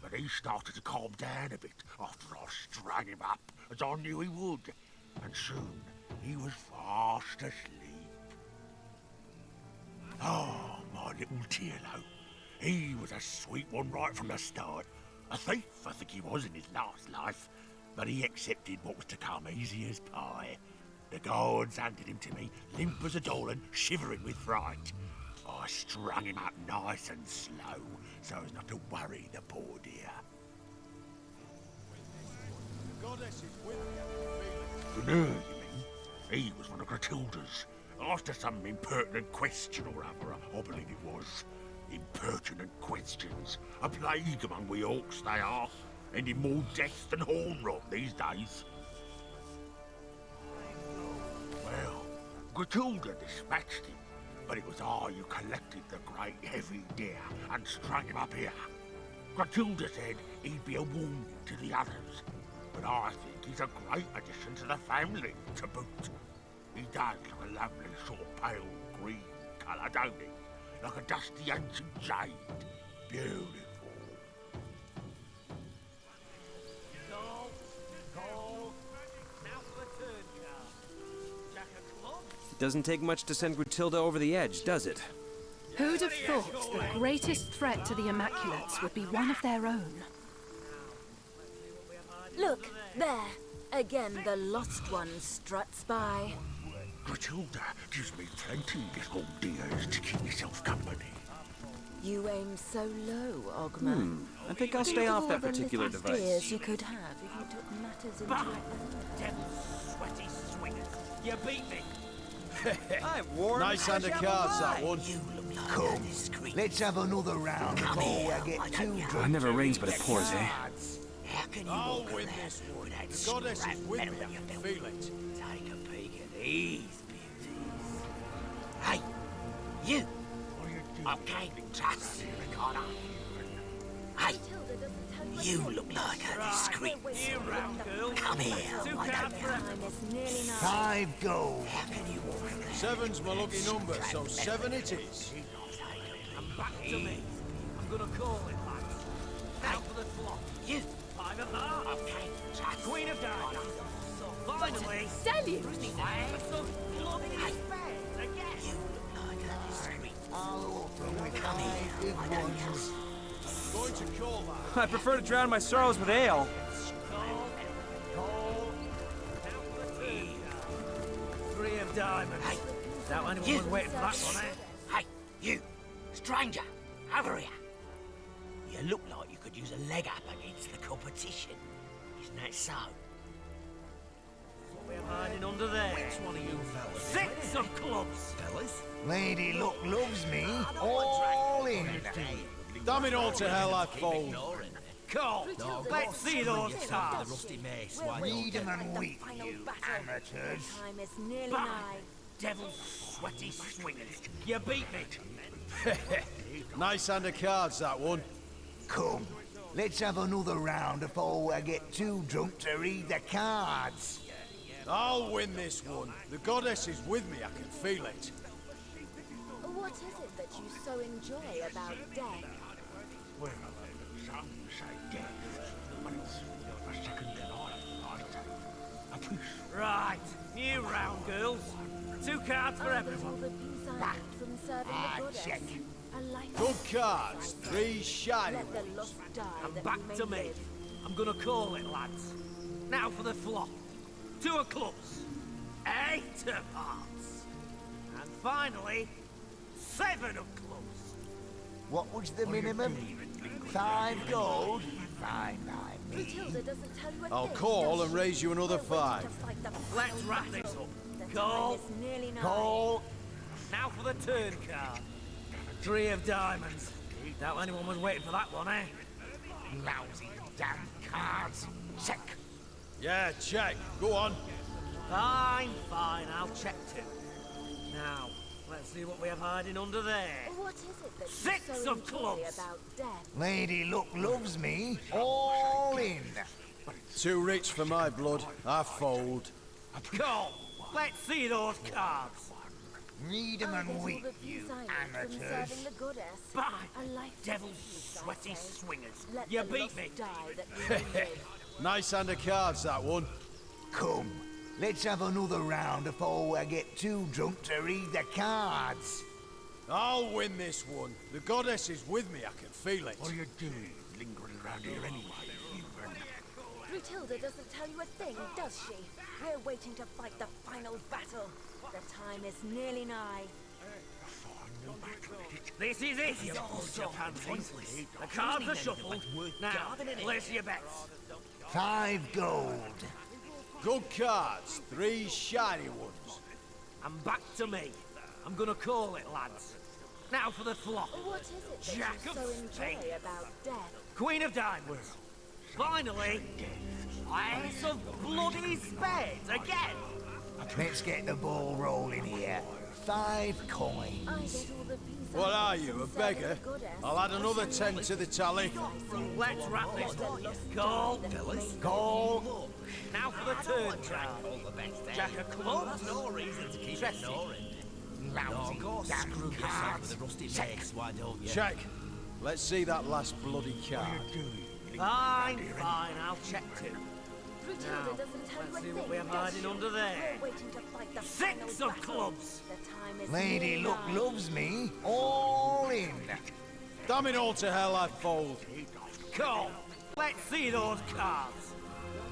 But he started to calm down a bit after I strung him up, as I knew he would. And soon he was fast asleep. Oh, my little Tierlo. He was a sweet one right from the start. A thief, I think he was in his last life. But he accepted what was to come easy as pie. The guards handed him to me, limp as a doll and shivering with fright. I strung him up nice and slow, so as not to worry the poor dear. The goddess is with me. The nerd, you mean? He was one of Gratiilda's. After some impertinent question or other, I believe it was. Impertinent questions. A plague among we orcs, they are. Ending more death than horn rot these days. Well, Gratiilda dispatched him, but it was I who collected the great heavy deer and strung him up here. Gratiilda said he'd be a warning to the others, but I think he's a great addition to the family, to boot. He does look a lovely sort of pale green colour, don't he? Like a dusty ancient jade. Beautiful. It doesn't take much to send Gratiilda over the edge, does it? Who'd have thought the greatest threat to the Immaculates would be one of their own? Look, there. Again, the lost one struts by. Gratiilda gives me plenty little dears to keep myself company. You aim so low, Ogma. I think I'll stay off that particular device. Dears you could have if you took matters into your own. Devil sweaty swingers. You beat me. Nice hand of cards, that one. Come, let's have another round before I get too drunk. It never rains, but it pours, eh? How can you I'll walk win around this one. with that The goddess is scrap with me. metal I in your can belt? feel it. Take a peek at these beauties. Hey, you! What are you doing? I'm gaining trust, Ricardo. Hey, you look like a discreet sort. Come here, why don't you? 5 gold. How can you walk around? 7's my lucky number, so 7 it is. And back to me. I'm gonna call it, lads. Now for the flop. You! 5 of hearts. Okay, Queen of diamonds. So finally, Sell you! some bloody spares again. you look like a discreet I'll open with 5 big ones. Going to call that. I prefer to drown my sorrows with ale. Three of diamonds. Hey, Doubt anyone you. was waiting for that one, eh? Hey, you! Stranger! Over here! You look like you could use a leg up against the competition. Isn't that so? What we're hiding under there? Which one of you fellas? 6 of clubs! Fellas? Lady Luck loves me. All in. Damn it all to hell, I fold. Cool! Let's see those cards! Read 'em and weep, you amateurs. Time is nearly Bang! nigh. Devil sweaty swingers! You beat me! Nice hand of cards, that one. Come, let's have another round before I get too drunk to read the cards. I'll win this one. The goddess is with me, I can feel it. What is it that you so enjoy about death? Well, some say death, but it's a second life, I say. A peace. Right, new round, girls. 2 cards for everyone. All the peace I had from serving the goddess. check. A life Good cards. 3 shiny let the ones. lost die And that back we may to me. live. I'm gonna call it, lads. Now for the flop. 2 of clubs. 8 of hearts. And finally, 7 of clubs. What was the minimum? 5 gold? Fine, fine. Matilda doesn't tell you a I'll thing, call does and she? raise you another We're waiting 5. to fight the Let's final wrap this battle. up. The Call. time is nearly nigh. Call. Now for the turn card. 3 of diamonds. Doubt anyone was waiting for that one, eh? Lousy damn cards. Check. Yeah, check. Go on. Fine, I'll check too. Now, let's see what we have hiding under there. What is it that you 6 so of enjoy clubs. about death? Lady Luck loves me. All in. Too rich for my blood. I fold. Call. Let's see those cards. Read 'em I and get all weep, the you peace I need from amateurs. serving the goddess. Bye. A life Devil of peace, I sweaty say. swingers. Let You the beat lost me. die that we may live. Nice hand of cards, that one. Come, let's have another round before I get too drunk to read the cards. I'll win this one. The goddess is with me, I can feel it. What are you doing, lingering around here anyway? Matilda doesn't tell you a thing, does she? We're waiting to fight the final battle. The time is nearly nigh. This is it, you bunch of pansies. The cards are shuffled. Now, place your bets. 5 gold. Good cards. 3 shiny ones. And back to me. I'm gonna call it, lads. Now for the flop. What is it that Jack you of so enjoy spades. about death? Queen of diamonds. Finally, Ace of bloody spades again. Let's get the ball rolling here. 5 coins. I get all the peace I What need are you, from a serving beggar? the goddess. I'll add another 10 to the tally. Let's wrap this Let up. the lost Call. die that we may live. Call. Now for the turn card. Jack of clubs. No reason to keep Tressy. ignoring. Lousy damn Screw yourself cards. with the rusty Check. legs, why don't you? Check. Let's see that last bloody card. Fine, I'll check too. Matilda Now, doesn't tell you let's a see thing, what we have does hiding she? under there. We're waiting to fight the 6 final of battle. clubs. The time is Lady nearly Luck nigh. loves me. All in. Damn it all to hell, I fold. Call. Let's see those cards.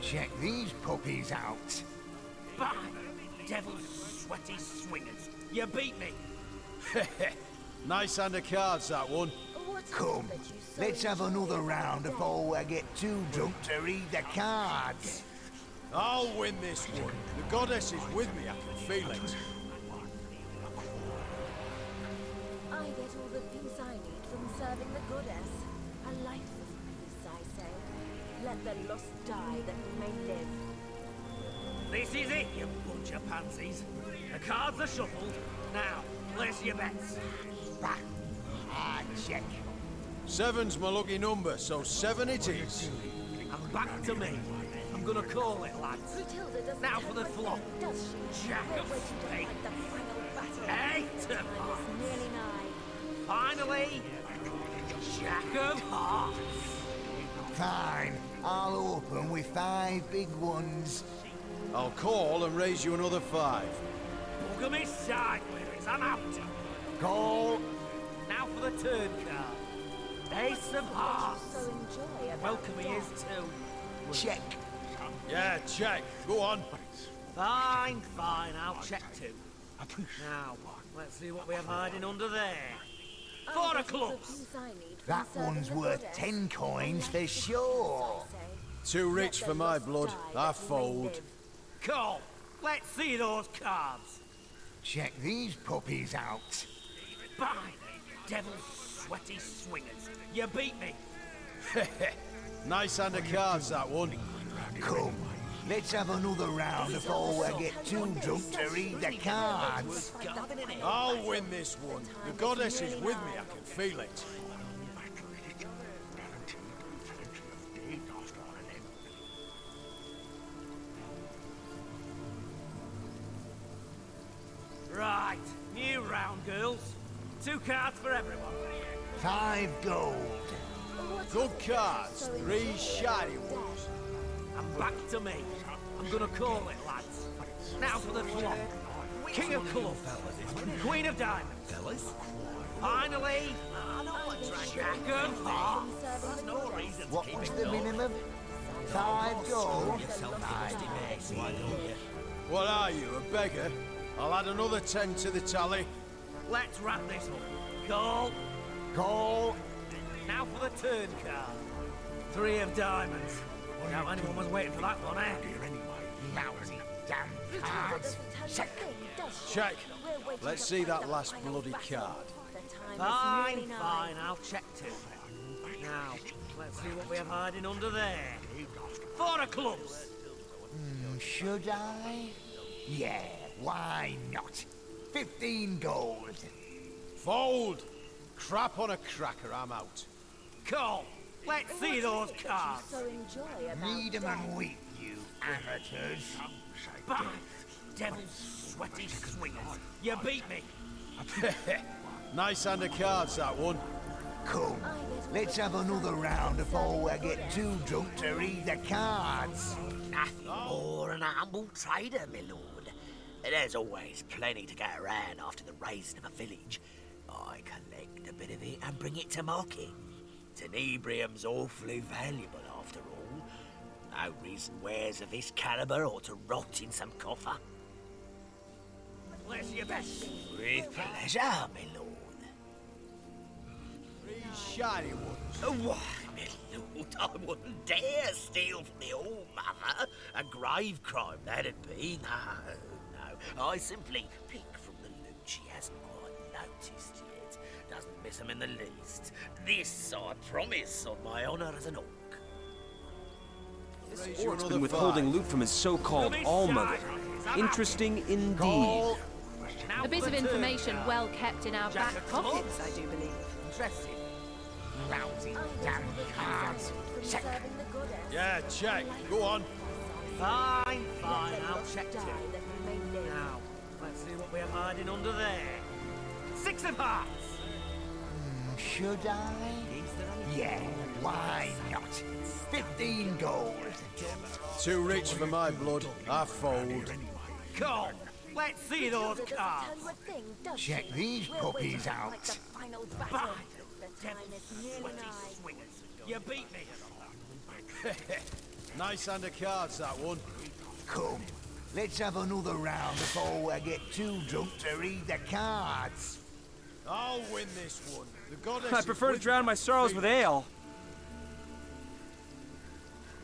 Check these puppies out. Bye. Devil sweaty swingers. You beat me. Nice hand of cards, that one. What is it Come, that you so let's have enjoy another about round death? before I get too drunk to read the cards. I'll win this one. The goddess is with me, I can feel it. I get all the peace I need from serving the goddess. A life of peace, I say. Let the lost die that we may live. This is it, you bunch of pansies. The cards are shuffled. Now, place your bets. Ah, check. 7's my lucky number, so 7 it is. And back to me. I'm gonna call it, lads. Matilda doesn't Now tell for the you a flop. thing, does she? Jack We're of waiting to spades. fight the final battle. 8 The of time hearts. is nearly nigh. Finally, Jack of hearts. Fine. I'll open with 5 big ones. I'll call and raise you another 5. Bugger me sideways, I'm out. Call. Now for the turn card. Ace of hearts. So enjoy about Welcome he is death. too. Check. Yeah, check. Go on. Fine, I'll check too. Now, let's see what we have hiding under there. I 4 get of all the clubs. peace I need from That serving one's the worth goddess. 10 coins A for life of sure. peace, I say. Too rich Let for the my lost blood. die I that we may fold. live. Call. Let's see those cards. Check these puppies out. Bye. Devil sweaty swingers. You beat me. Nice hand of cards, that one. Come, let's have another round before I get too drunk to read the cards. I'll win this one. The goddess is with me, I can feel it. Right. New round, girls. 2 cards for everyone. 5 gold. Good cards. 3 shiny ones. And back to me. I'm gonna call it, lads. Now for the flop. King of clubs. Queen of diamonds. Finally, Jack of hearts. What was the minimum? 5 gold. What are you, a beggar? I'll add another 10 to the tally. Let's wrap this up. Call. Call. Now for the turn card. 3 of diamonds. Now anyone was waiting for that one, eh? Lousy damn cards. Check. Check. Let's see that last bloody card. Fine, fine, I'll check too. Now, let's see what we have hiding under there. 4 of clubs. Should I? Yeah, why not? 15 gold. Fold! Crap on a cracker, I'm out. Cool. Let's see those cards. Read 'em and weep, you amateurs. Bah! Devil's sweaty swingers. You beat me. Nice hand of cards, that one. Come, let's have another round before I get too drunk to read the cards. Nothing more than a humble trader, my lord. There's always plenty to get around after the raising of a village. I collect a bit of it and bring it to market. Tenebrium's awfully valuable after all. No reason wares of this caliber ought to rot in some coffer. Bless your best. With pleasure, my lord. 3 shiny ones. Why, my lord, I wouldn't dare steal from the All-Mother. A grave crime, that'd be. No. I simply pick from the loot she hasn't quite noticed yet. Doesn't miss 'em in the least. This I promise on my honour as an orc. This orc's been withholding loot from his so-called all-mother. Interesting indeed. A bit of information well kept in our back pockets, I do believe. Interesting. Lousy damn cards. Check. Yeah, check. Go on. Fine, I'll check too. Now, let's see what we have hiding under there. 6 of hearts. Should I? Yeah, why not? 15 gold. Too rich for my blood. I fold. Cool. Let's see those cards. Check these puppies out. Bah! Devil's sweaty swingers. You beat me. Nice hand of cards, that one. Come, let's have another round before I get too drunk to read the cards. I'll win this one. The goddess I prefer to drown my sorrows with ale.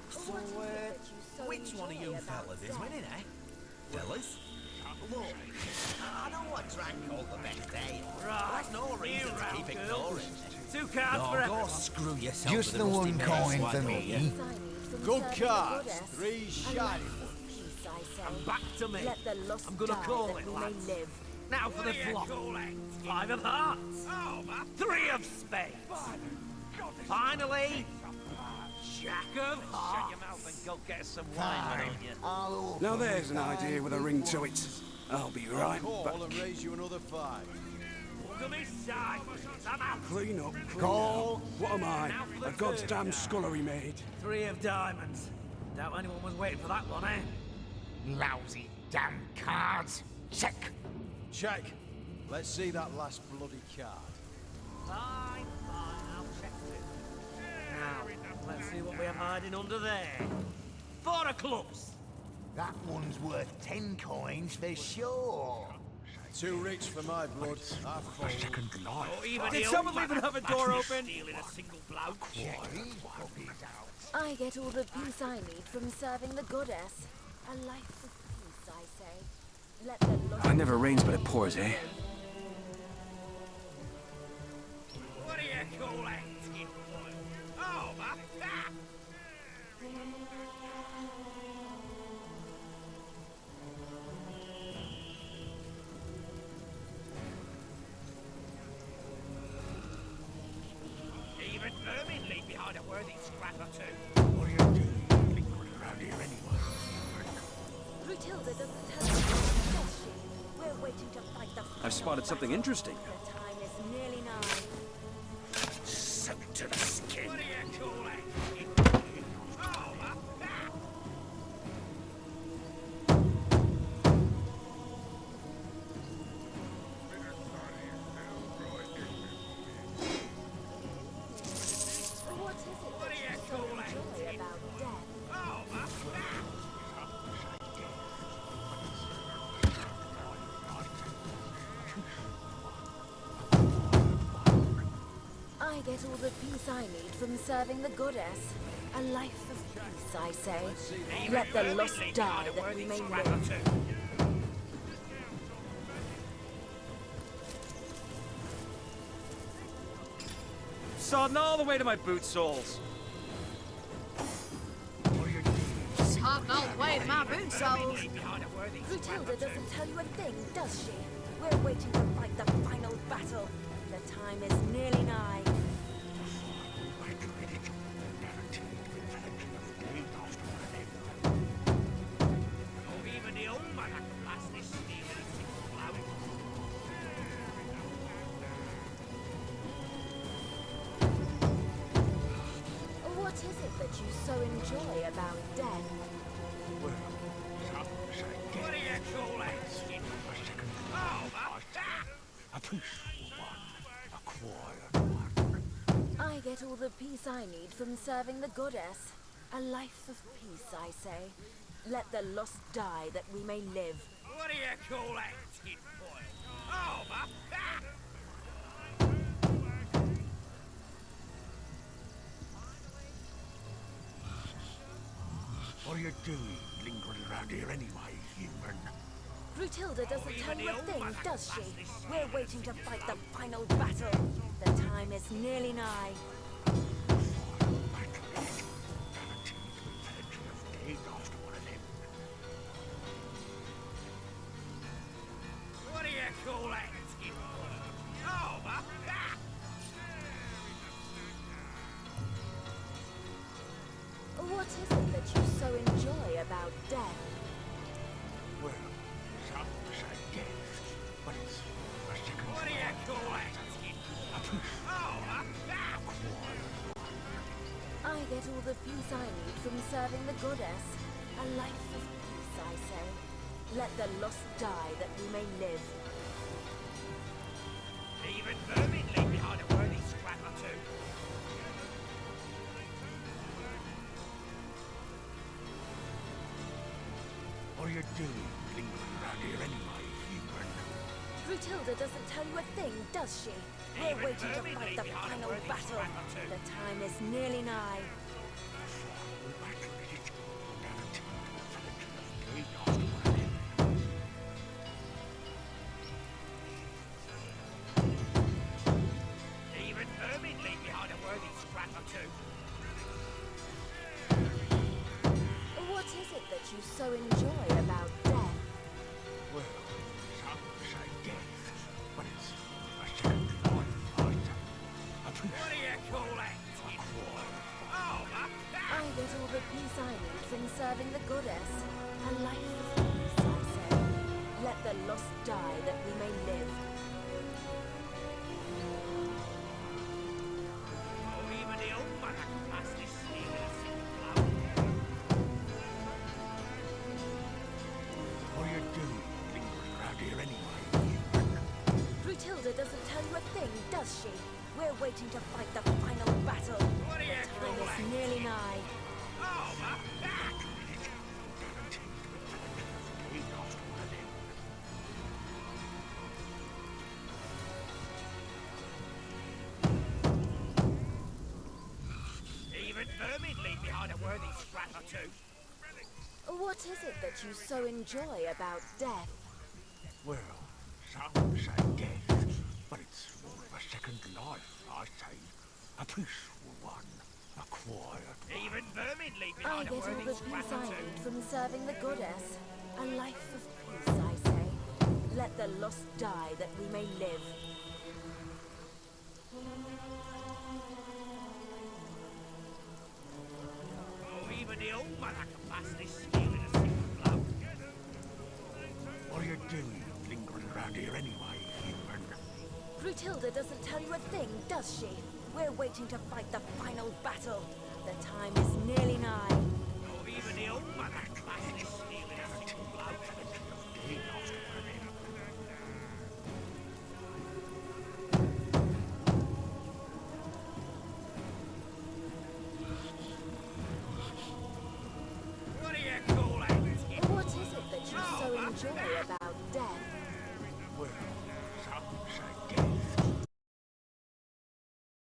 So, which one of you fellas is winning, eh? Fellas? Look, I know I drank all the best ale. Right, That's no reason to keep ignoring it. 2 cards No, for go everyone. screw yourself. Just to the rusty one mace, coin why for don't me. you? Good cards. 3 shiny ones. And back to me. I'm gonna call it, lads. Now for the flop. 5 of hearts. 3 of spades. Finally, Jack of hearts. Shut your mouth and go get some wine, will you? Now there's an idea with a ring to it. I'll be right Call back. and raise you another 5. Look at me side. I'm out. Clean up. Call. What am I? A goddamn scullery maid. 3 of diamonds. Doubt anyone was waiting for that one, eh? Lousy damn cards. Check. Check. Let's see that last bloody card. Fine, I'll check it. Now, let's see what we have hiding under there. 4 of clubs. That one's worth 10 coins for sure. Too rich for my blood. I fold. Oh, even Did the someone old leave another door open? Stealing a single bloke. Check these puppies out. I get all the peace I need from serving the goddess. A life of peace, I say. Let the lost It never rains, but it pours, eh? What do you call that, tin foil? Oh, my... Even vermin leave behind a worthy scrap or two. What are you doing? Lingering around here anyway. Rutilda doesn't tell us, does she? We're waiting to fight the I've spotted something interesting. The time is nearly nigh. Soaked to the skin. What do you call that? Oh, my... What is it that you so enjoy about death? Oh, my... I get all the peace I need from serving the goddess. A life of peace, I say. Let the lost die that we may live. Sodding all the way to my boot soles. Hopping all the way to my boot soles. Clotilda doesn't tell you a thing, does she? We're waiting to fight the final battle. The time is nearly nigh. What is it that you so enjoy about death? What do you call that? A peaceful one, a quiet one. I get all the peace I need from serving the goddess. A life of peace, I say. Let the lost die that we may live. What do you call that, tinfoil? Oh, What are you doing, lingering around here anyway, human? Clotilda doesn't tell you a thing, does she? We're waiting to fight the final battle. The time is nearly nigh. what do you call that, tinfoil? Oh, What is it that you so enjoy about death? Well, some say death, but it's a second. what do you call that, A peaceful Oh, I get all the peace I need from serving the goddess. A life of peace, I say. Let the lost die that we may live. even vermin leave behind a worthy scrap or two. What are you doing, lingering around here anyway, human? Clotilda doesn't tell you a thing, does she? We're waiting to fight the final battle. The time is nearly nigh. Even vermin leave behind a worthy scrap or two. What is it that you so enjoy about death? Well, some say death, but it's a second life, I say. A peaceful What do you call that, tinfoil? Oh, I get all the peace I need from serving the goddess. A life of peace, I say. Let the lost die that we may live. oh, even the old mother can pass this steel in a single blow. What are you doing, lingering around here anyway, human? Clotilda doesn't tell you a thing, does she? We're waiting to fight the final battle. What do you The call time that? is nearly nigh. Oh, even vermin leave behind a worthy scrap or two. What is it that you so enjoy about death? Well, some say death, but it's a second life, I say. A peaceful one, a quiet one. Even vermin leave I behind get a all worthy the scrap peace or I two. need from serving the goddess. A life of peace, I say. Let the lost die that we may live. Oh, even the old mother can pass this steel in a single blow. What are you doing, lingering around here anyway, human? Clotilda doesn't tell you a thing, does she? We're waiting to fight the final battle. The time is nearly nigh. Oh, even the old mother can pass this steel in a single blow. What do you call that? What is it that you so enjoy about death? Well, some say